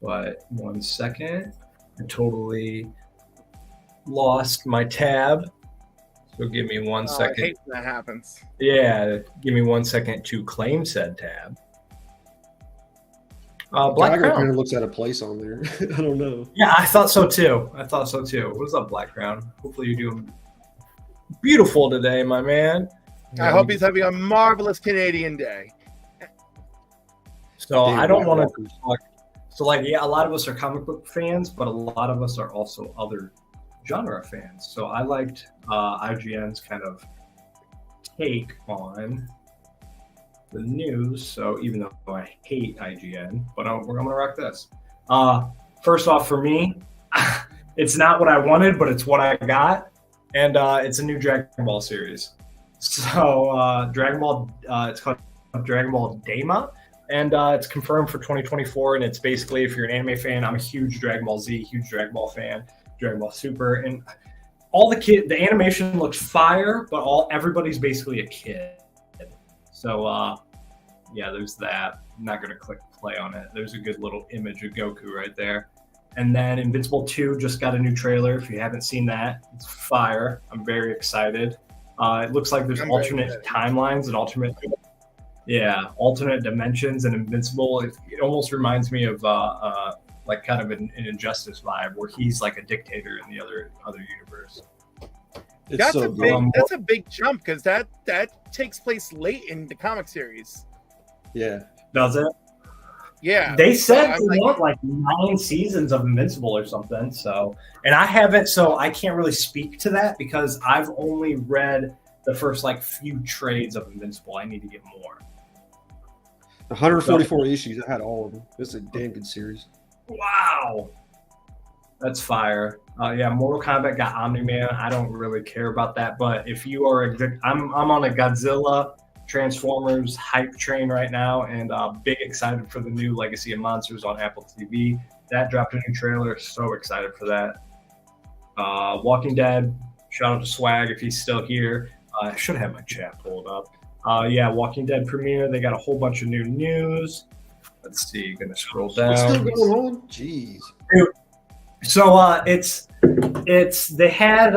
But 1 second. I totally lost my tab. So give me 1 second. I hate when that happens. Yeah, give me 1 second to claim said tab. Black Geiger Crown kind of looks out of place on there. I don't know. Yeah, I thought so too. What's up, Black Crown? Hopefully you're doing beautiful today, my man. I hope he's having a marvelous Canadian day. So Damn, I don't want Walkers. to talk. So like, yeah, a lot of us are comic book fans, but a lot of us are also other genre fans. So I liked IGN's kind of take on the news. So even though I hate IGN, but we're gonna rock this. First off, for me, it's not what I wanted, but it's what I got, and it's a new Dragon Ball series. So Dragon Ball, it's called Dragon Ball Daima, and it's confirmed for 2024. And it's basically, if you're an anime fan, I'm a huge Dragon Ball Z, huge Dragon Ball fan, Dragon Ball Super, and all the animation looks fire, but everybody's basically a kid. So, yeah, there's that. I'm not going to click play on it. There's a good little image of Goku right there. And then Invincible 2 just got a new trailer. If you haven't seen that, it's fire. I'm very excited. It looks like there's alternate timelines and alternate dimensions and Invincible. It almost reminds me of like kind of an Injustice vibe where he's like a dictator in the other universe. That's a big jump because that takes place late in the comic series. Yeah. Does it? Yeah. They said they want like 9 seasons of Invincible or something. So, and I haven't, so I can't really speak to that because I've only read the first like few trades of Invincible. I need to get more. 144 issues. I had all of them. It's a damn good series. Wow. That's fire. Yeah, Mortal Kombat got Omni-Man. I don't really care about that, but if you are I'm on a Godzilla Transformers hype train right now, and big excited for the new Legacy of Monsters on Apple TV. That dropped a new trailer. So excited for that. Walking Dead. Shout out to Swag if he's still here. I should have my chat pulled up. Yeah, Walking Dead premiere. They got a whole bunch of new news. Let's see. Gonna scroll down. What's still going on? Jeez. So it's They had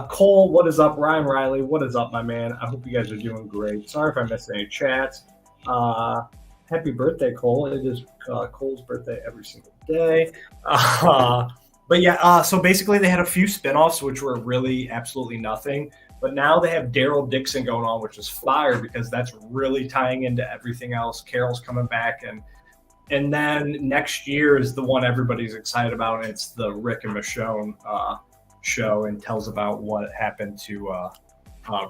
Cole. What is up, Ryan Riley? What is up, my man? I hope you guys are doing great. Sorry if I missed any chats. Happy birthday, Cole! It is Cole's birthday every single day. But yeah, so basically they had a few spinoffs which were really absolutely nothing. But now they have Daryl Dixon going on, which is fire because that's really tying into everything else. Carol's coming back, and then next year is the one everybody's excited about, and it's the Rick and Michonne show, and tells about what happened to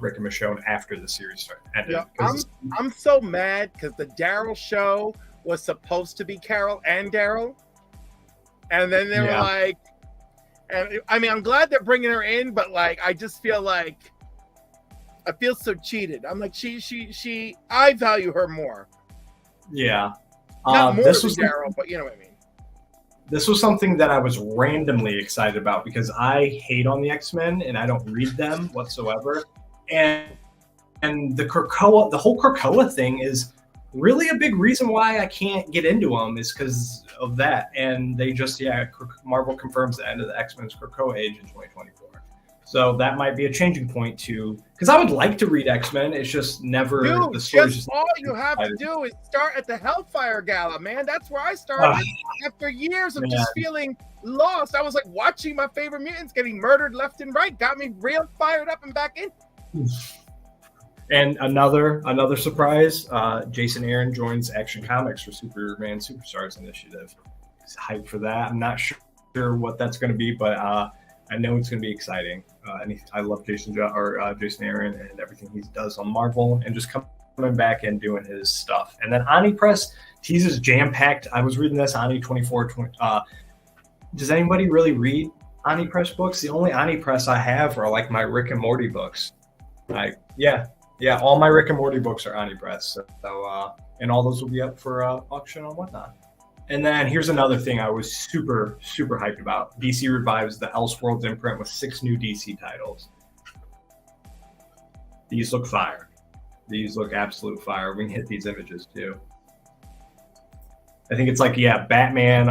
Rick and Michonne after the series ended. Yeah, I'm so mad because the Daryl show was supposed to be Carol and Daryl, and then they were like, and I mean, I'm glad they're bringing her in, but like, I just feel like I feel so cheated. I'm like, she. I value her more. Yeah, not more than Daryl, but you know what I mean. This was something that I was randomly excited about because I hate on the X-Men and I don't read them whatsoever. And the whole Krakoa thing is really a big reason why I can't get into them is because of that. And they just, Marvel confirms the end of the X-Men's Krakoa age in 2024. So that might be a changing point too, because I would like to read X-Men. It's just never the story's just all you have to do is start at the Hellfire Gala, man. That's where I started after years of just feeling lost. I was like watching my favorite mutants getting murdered left and right, got me real fired up and back in. And another surprise, Jason Aaron joins Action Comics for Superman Superstars Initiative. He's hyped for that. I'm not sure what that's going to be, but I know it's going to be exciting. I love Jason Aaron and everything he does on Marvel, and just coming back and doing his stuff. And then Ani Press teases jam-packed. I was reading this Ani 24. Does anybody really read Ani Press books? The only Ani Press I have are like my Rick and Morty books. All my Rick and Morty books are Ani Press. So and all those will be up for auction and whatnot. And then here's another thing I was super, super hyped about. DC revives the Elseworlds imprint with 6 new DC titles. These look fire. These look absolute fire. We can hit these images too. I think it's like, Batman,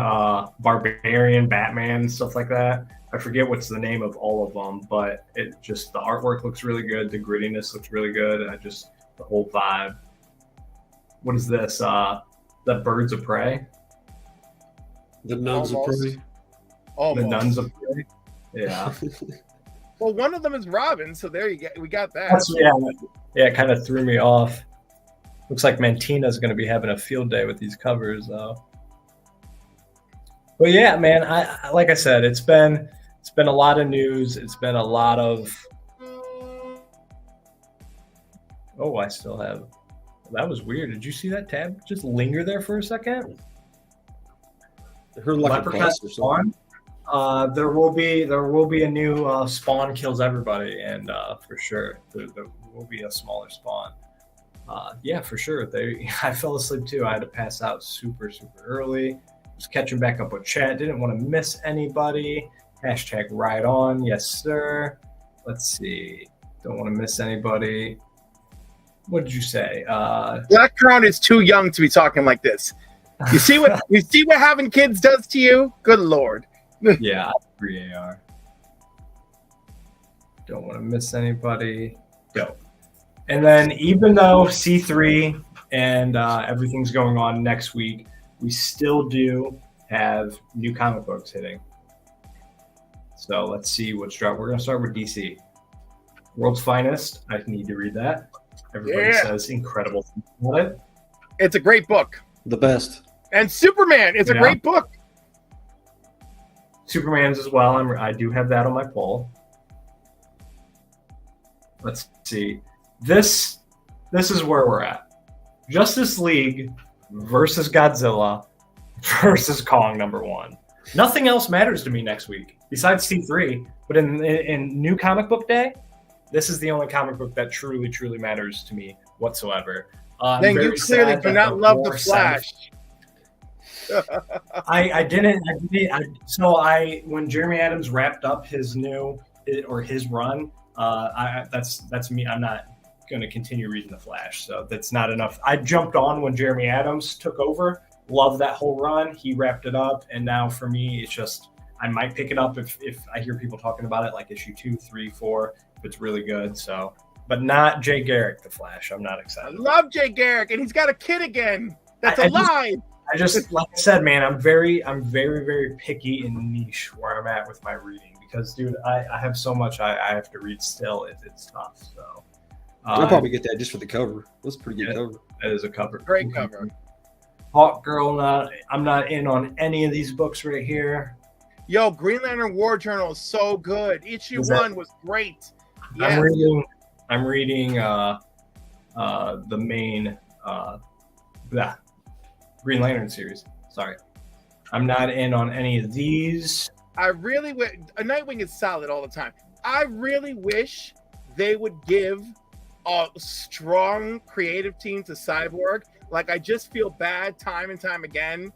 Barbarian, Batman, stuff like that. I forget what's the name of all of them, but it just, the artwork looks really good. The grittiness looks really good. And the whole vibe. What is this? The Birds of Prey? The Nuns of Prey. Almost. The Nuns of Prey. Yeah. Well, one of them is Robin, so there you go. We got that. It kind of threw me off. Looks like Mantina's going to be having a field day with these covers, though. But yeah, man, I like I said, it's been a lot of news. It's been a lot of. Oh, I still have. That was weird. Did you see that tab just linger there for a second? Her Leprechaun Spawn. There will be a new Spawn kills everybody, and for sure there will be a smaller Spawn. For sure. I fell asleep too. I had to pass out super, super early. Was catching back up with chat. Didn't want to miss anybody. Hashtag right on. Yes, sir. Let's see. Don't want to miss anybody. What did you say? Black Crown is too young to be talking like this. You see what having kids does to you? Good Lord. Yeah, 3 AR. Don't want to miss anybody. Dope. And then even though C3 and everything's going on next week, we still do have new comic books hitting. So let's see what's dropped. We're going to start with DC. World's Finest. I need to read that. Everybody says incredible things about it. It's a great book. The best. And Superman is a great book. Superman's as well. I do have that on my poll. Let's see. This is where we're at. Justice League versus Godzilla versus Kong #1. Nothing else matters to me next week besides C3. But in New Comic Book Day, this is the only comic book that truly, truly matters to me whatsoever. Then you clearly do not love the Flash. I didn't. When Jeremy Adams wrapped up his run, that's me. I'm not going to continue reading the Flash, so that's not enough. I jumped on when Jeremy Adams took over. Loved that whole run. He wrapped it up, and now for me, it's just I might pick it up if I hear people talking about it, like issue 2, 3, 4, if it's really good. So, but not Jay Garrick, the Flash. I'm not I excited. love Jay Garrick, and he's got a kid again. That's alive. I just like I said, man, I'm very, very picky and niche where I'm at with my reading because, dude, I have so much I have to read still. It's tough. So I'll probably get that just for the cover. That's a pretty good cover. That is a cover. Great cover. Hawk Girl, I'm not in on any of these books right here. Yo, Green Lantern War Journal is so good. Issue 1 was great. Yes. I'm reading the main Green Lantern series. Sorry, I'm not in on any of these. I really wish Nightwing is solid all the time. I really wish they would give a strong creative team to Cyborg. Like, I just feel bad time and time again.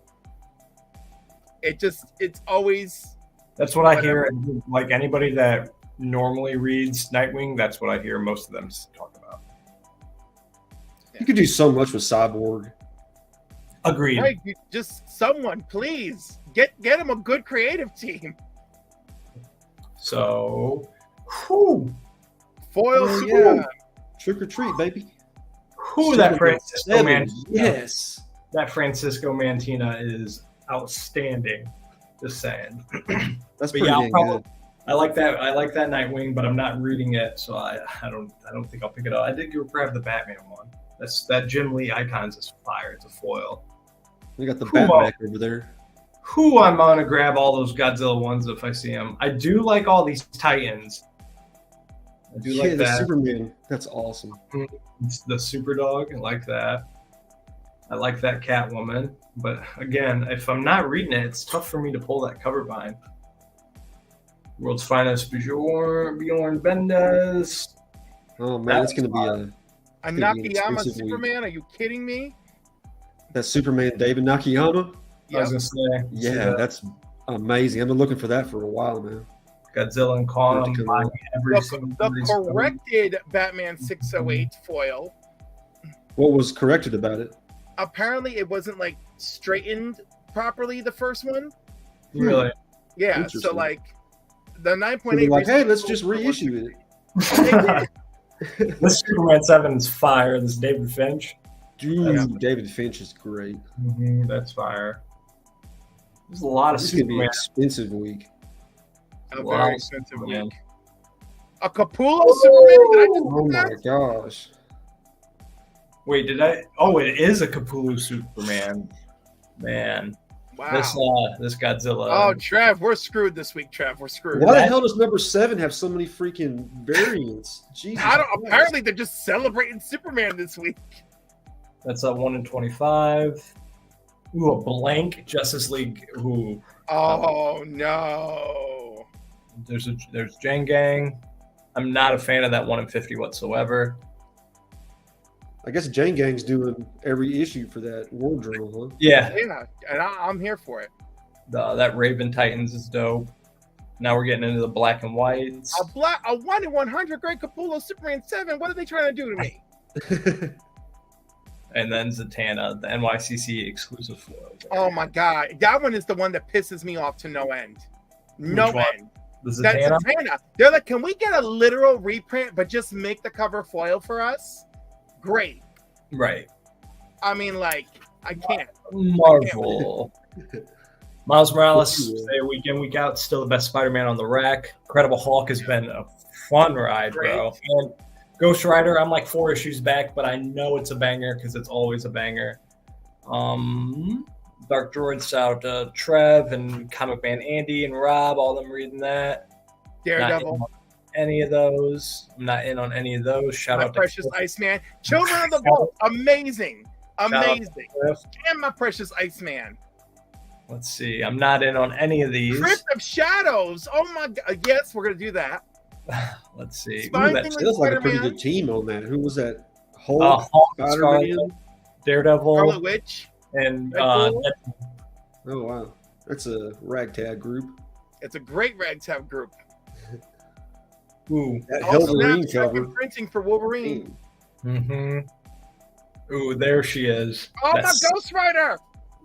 It's always. That's what I hear. Like anybody that normally reads Nightwing, that's what I hear most of them talk about. You could do so much with Cyborg. Agreed. Right, just someone, please get him a good creative team. So, Foil Superman. Yeah. Trick or treat, baby. That Francisco Mantina. Yes. That Francisco Mantina is outstanding. Just saying. That's but pretty yeah, dang good. I like that. I like that Nightwing, but I'm not reading it, so I don't think I'll pick it up. I did grab the Batman one. That Jim Lee Icons is fire. It's a foil. We got the Batman over there. I'm gonna grab all those Godzilla ones if I see them. I do like all these Titans. I do like the that. Superman. That's awesome. It's the Super Dog. I like that. I like that Catwoman. But again, if I'm not reading it, it's tough for me to pull that cover bind. World's Finest Bjorn Bendis. Oh man, it's gonna be a Nakayama Superman? Are you kidding me? That Superman David Nakayama? I was gonna say. Yeah, that's amazing. I've been looking for that for a while now. Godzilla and Kong. The corrected Batman 608 foil. What was corrected about it? Apparently, it wasn't like straightened properly. The first one. Really? Yeah. So like, the 9.8. Like, hey, let's just reissue it. This Superman 7 is fire. This David Finch. Dude, David Finch is great. That's fire. There's a lot of This is gonna be an Superman. expensive week. A very expensive week. A Capullo Superman? Did I just Oh my gosh. Wait, did I? Oh, it is a Capullo Superman. Man. Wow. This Godzilla. Oh, Trev, we're screwed this week, Trev. We're screwed. Why the hell does number 7 have so many freaking variants? Jesus. Apparently, they're just celebrating Superman this week. That's a 1 in 25. Ooh, a blank Justice League. Ooh. Oh no. There's Jane Gang. I'm not a fan of that 1 in 50 whatsoever. I guess Jane Gang's doing every issue for that War Journal, huh? Yeah. Yeah, and I'm here for it. That Raven Titans is dope. Now we're getting into the black and whites. A 1 in 100 Great Capullo Superman 7. What are they trying to do to me? And then Zatanna, the NYCC exclusive foil. Oh my god, that one is the one that pisses me off to no end. No end. The Zatanna. They're like, can we get a literal reprint, but just make the cover foil for us? Great. Right. I mean, like, I can't. Marvel. Miles Morales, say week in, week out, still the best Spider-Man on the rack. Incredible Hulk has been a fun ride, bro. And Ghost Rider, I'm like 4 issues back, but I know it's a banger because it's always a banger. Dark Droids out Trev and Comic Man Andy and Rob, all of them reading that. Daredevil. Any of those. I'm not in on any of those. Shout out to Precious Iceman. Children of the Vault. Amazing. Amazing. And my Precious Iceman. Let's see. I'm not in on any of these. Crypt of Shadows. Oh my god. Yes, we're going to do that. Let's see. That feels like a pretty good team on that. Who was that? Hulk, Spider-Man? Daredevil. Scarlet Witch. And oh, wow. That's a ragtag group. It's a great ragtag group. Ooh, that Wolverine cover. Printing for Wolverine. Ooh, there she is. Oh, my Ghost Rider.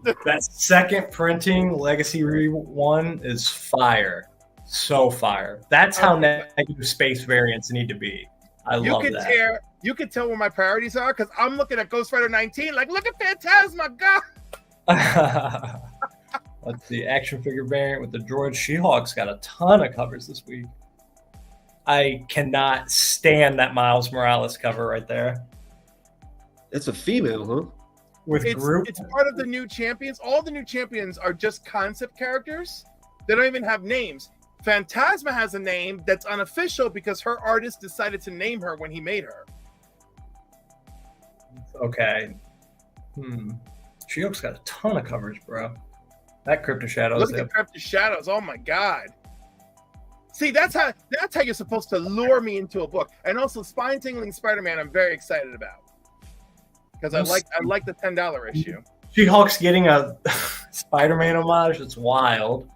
That second printing Legacy one is fire. So fire. That's how negative space variants need to be. I love that. You can tell where my priorities are because I'm looking at Ghost Rider 19. Like, look at Phantasma, God. Let's see. Action figure variant with the droid She-Hulk's got a ton of covers this week. I cannot stand that Miles Morales cover right there. It's a female, huh? With Groot. It's part of the new champions. All the new champions are just concept characters. They don't even have names. Phantasma has a name that's unofficial because her artist decided to name her when he made her. Okay. She-Hulk's got a ton of coverage, bro. That Crypto Shadows. Look at Crypto Shadows. Oh my God. See, that's how you're supposed to lure me into a book. And also Spine Tingling Spider-Man, I'm very excited about. Because I like the $10 issue. She-Hulk's getting a Spider-Man homage. It's wild.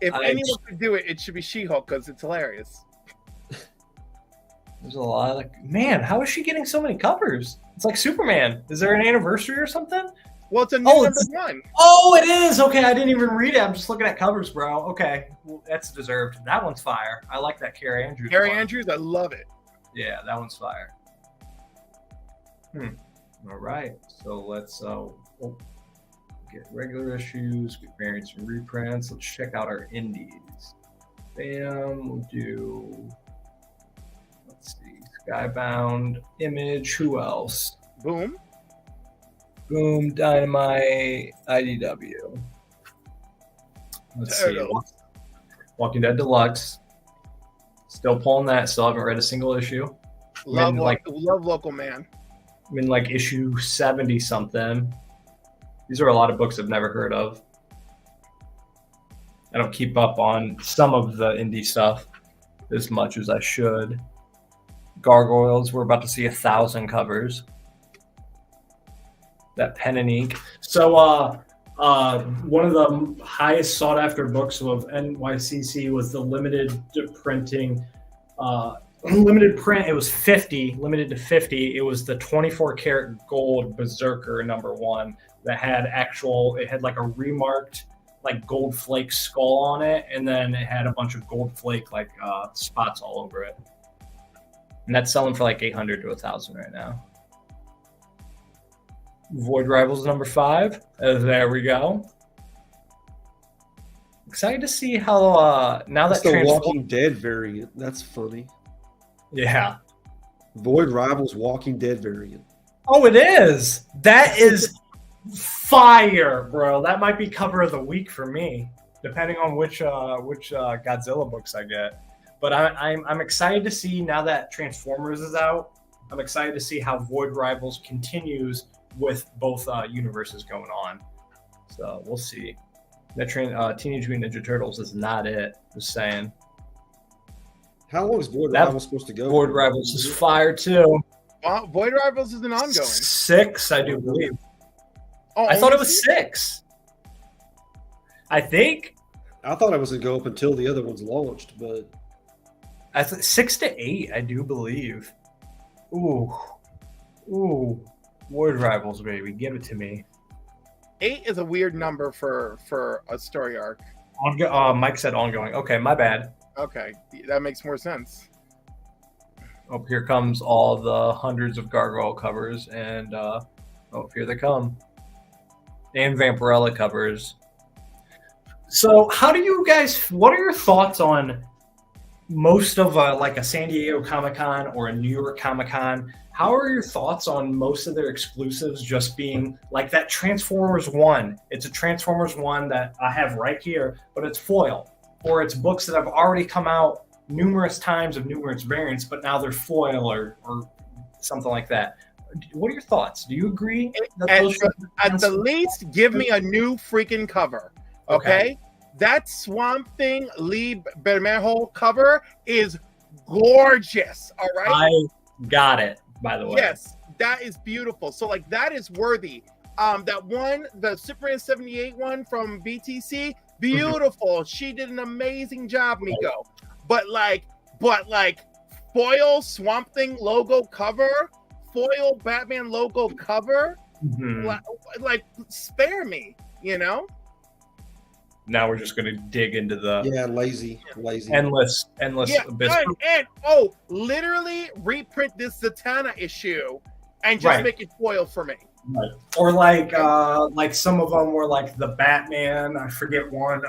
If anyone could do it, it should be She-Hulk because it's hilarious. There's a lot of man. How is she getting so many covers? It's like Superman. Is there an anniversary or something? Well, it's a new number one. Oh, it is. Okay, I didn't even read it. I'm just looking at covers, bro. Okay, well, that's deserved. That one's fire. I like that Carrie Andrews. Andrews, I love it. Yeah, that one's fire. All right. So let's get regular issues, get variants and reprints. Let's check out our indies. Bam. We'll do. Let's see. Skybound, Image. Who else? Boom, Dynamite, IDW. Let's see. Walking Dead Deluxe. Still pulling that. Still haven't read a single issue. Love Local Man. I'm in like issue 70 something. These are a lot of books I've never heard of. I don't keep up on some of the indie stuff as much as I should. Gargoyles, we're about to see 1,000 covers. That pen and ink. So one of the highest sought after books of NYCC was the limited printing. Limited print, it was 50, limited to 50. It was the 24 karat gold Berserker #1 that had it had like a remarked like gold flake skull on it, and then it had a bunch of gold flake like spots all over it. And that's selling for like 800 to 1,000 right now. Void Rivals #5. There we go. Excited to see how now that's that the Walking Dead variant. That's funny. Yeah. Void Rivals Walking Dead variant. Oh, it is. That is fire, bro. That might be cover of the week for me, depending on which Godzilla books I get. But I'm excited to see now that Transformers is out. I'm excited to see how Void Rivals continues with both universes going on. So we'll see. That Teenage Mutant Ninja Turtles is not it. Just saying. How long is Void Rivals supposed to go? Void Rivals is fire too. Void Rivals is an ongoing. 6, I do believe. Oh, I thought it was 6. I think. I thought it was going to go up until the other ones launched, but. 6 to 8, I do believe. Ooh. Void Rivals, baby. Give it to me. 8 is a weird number for a story arc. Mike said ongoing. Okay, my bad. Okay, that makes more sense. Oh, here comes all the hundreds of Gargoyle covers, and here they come. And Vampirella covers. So how do you guys, what are your thoughts on most of like a San Diego Comic-Con or a New York Comic-Con? How are your thoughts on most of their exclusives just being like that Transformers 1? It's a Transformers 1 that I have right here, but it's foil. Or it's books that have already come out numerous times of numerous variants, but now they're foil or something like that. What are your thoughts? Do you agree? At the least, give me a new freaking cover. Okay? That Swamp Thing Lee Bermejo cover is gorgeous. All right? I got it, by the way. Yes, that is beautiful. So, like, that is worthy. That one, the Superman 78 one from BTC, beautiful. She did an amazing job, Miko. But like foil Swamp Thing logo cover, foil Batman logo cover, Like, spare me, you know? Now we're just going to dig into the lazy. endless Yeah, abyss. and literally reprint this Zatanna issue and just make it foil for me. Right. Or like some of them were like the Batman. I forget one.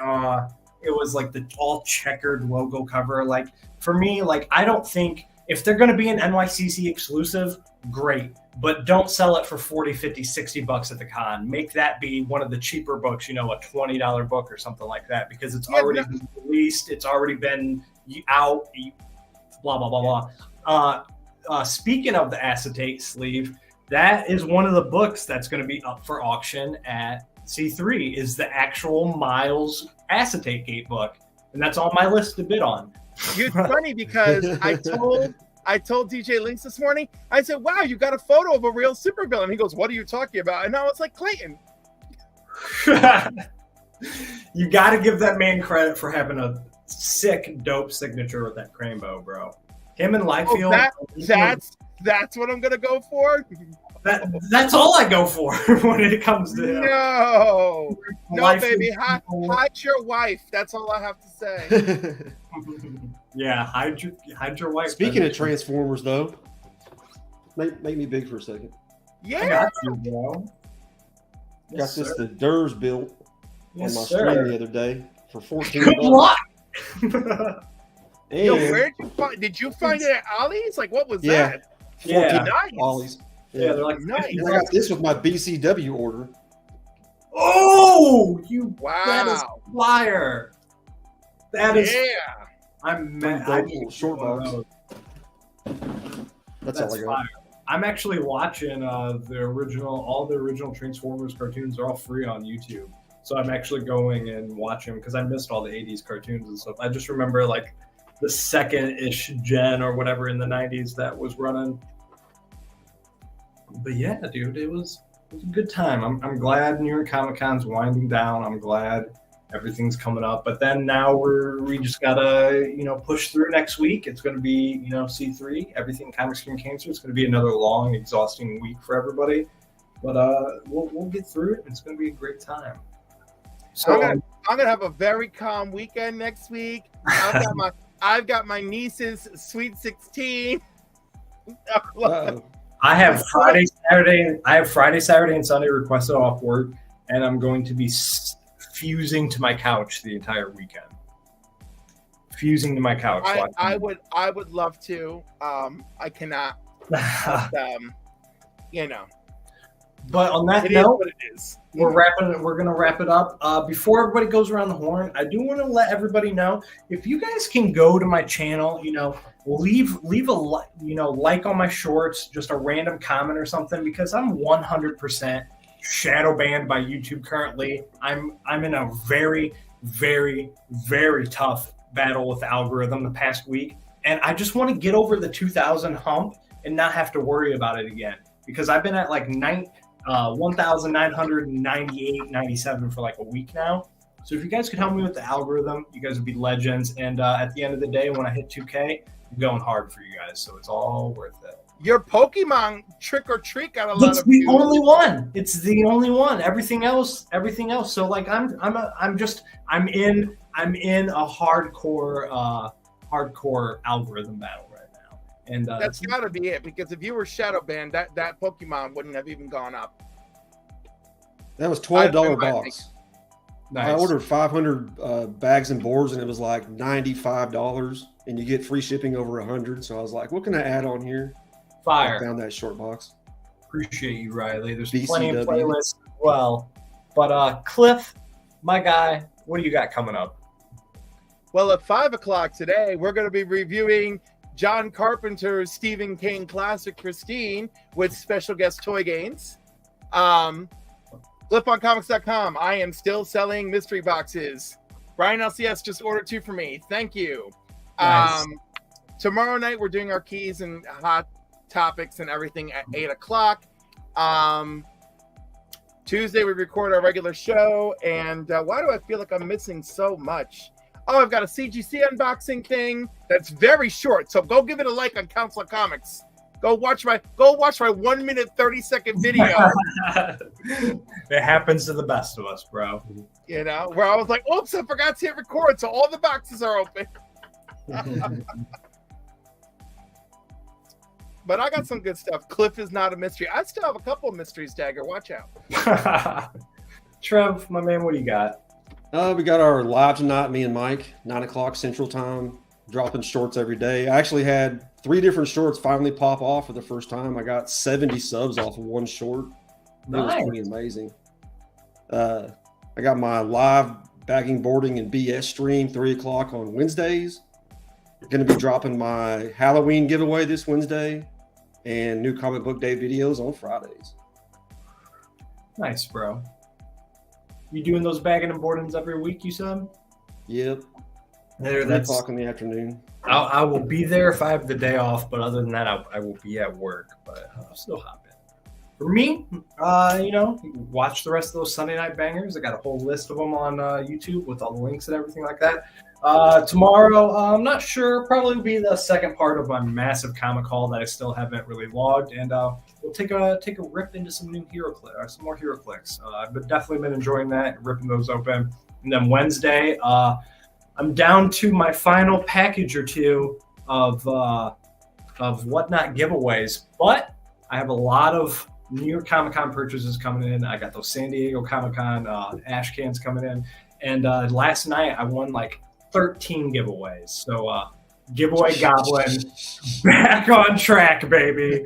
It was like the all checkered logo cover. Like for me, like I don't think if they're going to be an NYCC exclusive, great. But don't sell it for $40, $50, $60 at the con. Make that be one of the cheaper books, a $20 book or something like that, because it's already been released. It's already been out, blah, blah, blah, blah. Speaking of the acetate sleeve, that is one of the books that's going to be up for auction at C3 is the actual Miles Acetate Gate book. And that's on my list to bid on. It's funny because I told DJ Links this morning, I said, wow, you got a photo of a real supervillain. He goes, what are you talking about? And I was like, Clayton. You got to give that man credit for having a sick, dope signature with that Cranbow, bro. Him and Lightfield. That's what I'm going to go for? That's all I go for when it comes to him. No, baby. Hide your wife. That's all I have to say. Yeah, hide your wife. Speaking of Transformers, though, make me big for a second. Yeah, I got you, bro. Got this the Derrz built on my stream the other day for $14. Good luck. Yo, where did you find it at Ollie's? Like, what was that? Yeah, Ollie's. Yeah, they're like nice. I got this with my BCW order. Oh, wow! That is a flyer. That is. Yeah. I'm mad. Short box. That's all I got. Fire. I'm actually watching all the original Transformers cartoons are all free on YouTube. So I'm actually going and watching because I missed all the 80s cartoons and stuff. I just remember like the second-ish gen or whatever in the 90s that was running. But yeah, dude, it was a good time. I'm glad New York Comic Con's winding down. I'm glad everything's coming up. But then now we just gotta push through next week. It's gonna be C3, everything Comic Screen Cancer. It's gonna be another long, exhausting week for everybody. But we'll get through it. It's gonna be a great time. So I'm gonna have a very calm weekend next week. I've got my niece's sweet 16. I have Friday, Saturday, and Sunday requested off work, and I'm going to be fusing to my couch the entire weekend. Fusing to my couch. I would love to. I cannot. But on that it note, is what it is. We're gonna wrap it up. Before everybody goes around the horn, I do want to let everybody know if you guys can go to my channel, leave a like on my shorts, just a random comment or something, because I'm 100% shadow banned by YouTube currently. I'm in a very, very, very tough battle with the algorithm the past week, and I just want to get over the 2,000 hump and not have to worry about it again, because I've been at like 1,998, 97 for like a week now. So if you guys could help me with the algorithm, you guys would be legends. And at the end of the day, when I hit 2K, I'm going hard for you guys. So it's all worth it. Your Pokemon Trick or Treat got a lot of It's the only one. It's the only one. Everything else. So like I'm in a hardcore algorithm battle right now. And that's got to be it, because if you were shadow banned, that Pokemon wouldn't have even gone up. That was $12 box. Nice. I ordered 500 bags and boards, and it was like $95, and you get free shipping over 100. So I was like, what can I add on here? Fire. I found that short box. Appreciate you, Riley. There's BCW. plenty of playlists as well. But Cliff, my guy, what do you got coming up? Well, at 5 o'clock today, we're going to be reviewing John Carpenter's Stephen King classic Christine with special guest Toy Gaines. FlipOnComics.com. I am still selling mystery boxes. Brian LCS just ordered 2 for me. Thank you. Nice. Tomorrow night, we're doing our keys and hot topics and everything at 8 o'clock. Tuesday, we record our regular show. And why do I feel like I'm missing so much? Oh, I've got a CGC unboxing thing that's very short. So go give it a like on Council of Comics. Go watch my 1 minute 30-second video. It happens to the best of us, bro. You know, where I was like, oops, I forgot to hit record, so all the boxes are open. But I got some good stuff. Cliff is not a mystery. I still have a couple of mysteries, Dagger. Watch out. Trev, my man, what do you got? We got our live tonight, me and Mike, 9 o'clock Central Time, dropping shorts every day. I actually had 3 different shorts finally pop off for the first time. I got 70 subs off of one short. It was pretty amazing. I got my live bagging, boarding, and BS stream 3 o'clock on Wednesdays. Going to be dropping my Halloween giveaway this Wednesday and new comic book day videos on Fridays. Nice, bro. You doing those bagging and boardings every week, you said? Yep. There, 3 o'clock in the afternoon. I will be there if I have the day off, but other than that, I will be at work, but I'll still hop in. For me, you know, watch the rest of those Sunday Night Bangers. I got a whole list of them on YouTube with all the links and everything like that. Tomorrow, I'm not sure, probably will be the second part of my massive comic haul that I still haven't really logged, and we'll take a rip into some new some more hero clicks. I've definitely been enjoying that, ripping those open. And then Wednesday, I'm down to my final package or two of whatnot giveaways, but I have a lot of New York Comic Con purchases coming in. I got those San Diego Comic Con ash cans coming in, and last night I won like 13 giveaways. So giveaway goblin back on track, baby.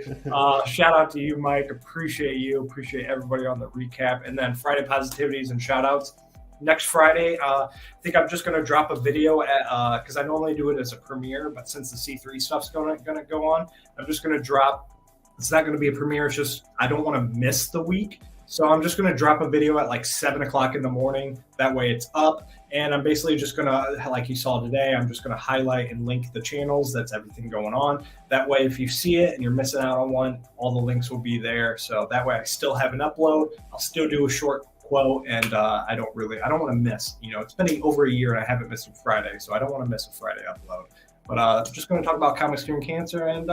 Shout out to you, Mike. Appreciate you. Appreciate everybody on the recap. And then Friday positivities and shout outs. Next Friday, I think I'm just going to drop a video because I normally do it as a premiere, but since the C3 stuff's going to go on, I'm just going to drop. It's not going to be a premiere. It's just I don't want to miss the week. So I'm just going to drop a video at like 7 o'clock in the morning. That way it's up. And I'm basically just going to, like you saw today, I'm just going to highlight and link the channels. That's everything going on. That way, if you see it and you're missing out on one, all the links will be there. So that way I still have an upload. I'll still do a short quote. And I don't want to miss, you know, it's been over a year and I haven't missed a Friday. So I don't want to miss a Friday upload. But I'm just going to talk about comics curing cancer. And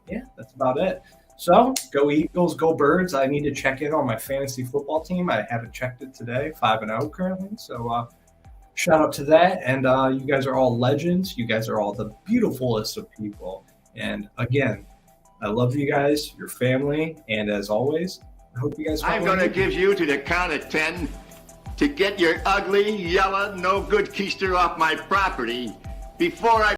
yeah, that's about it. So go Eagles, go Birds. I need to check in on my fantasy football team. I haven't checked it today, 5-0 currently. So shout out to that. And you guys are all legends. You guys are all the beautifulest of people. And again, I love you guys, your family. And as always, I hope you guys. I'm going to give you to the count of 10 to get your ugly, yellow, no good keister off my property before I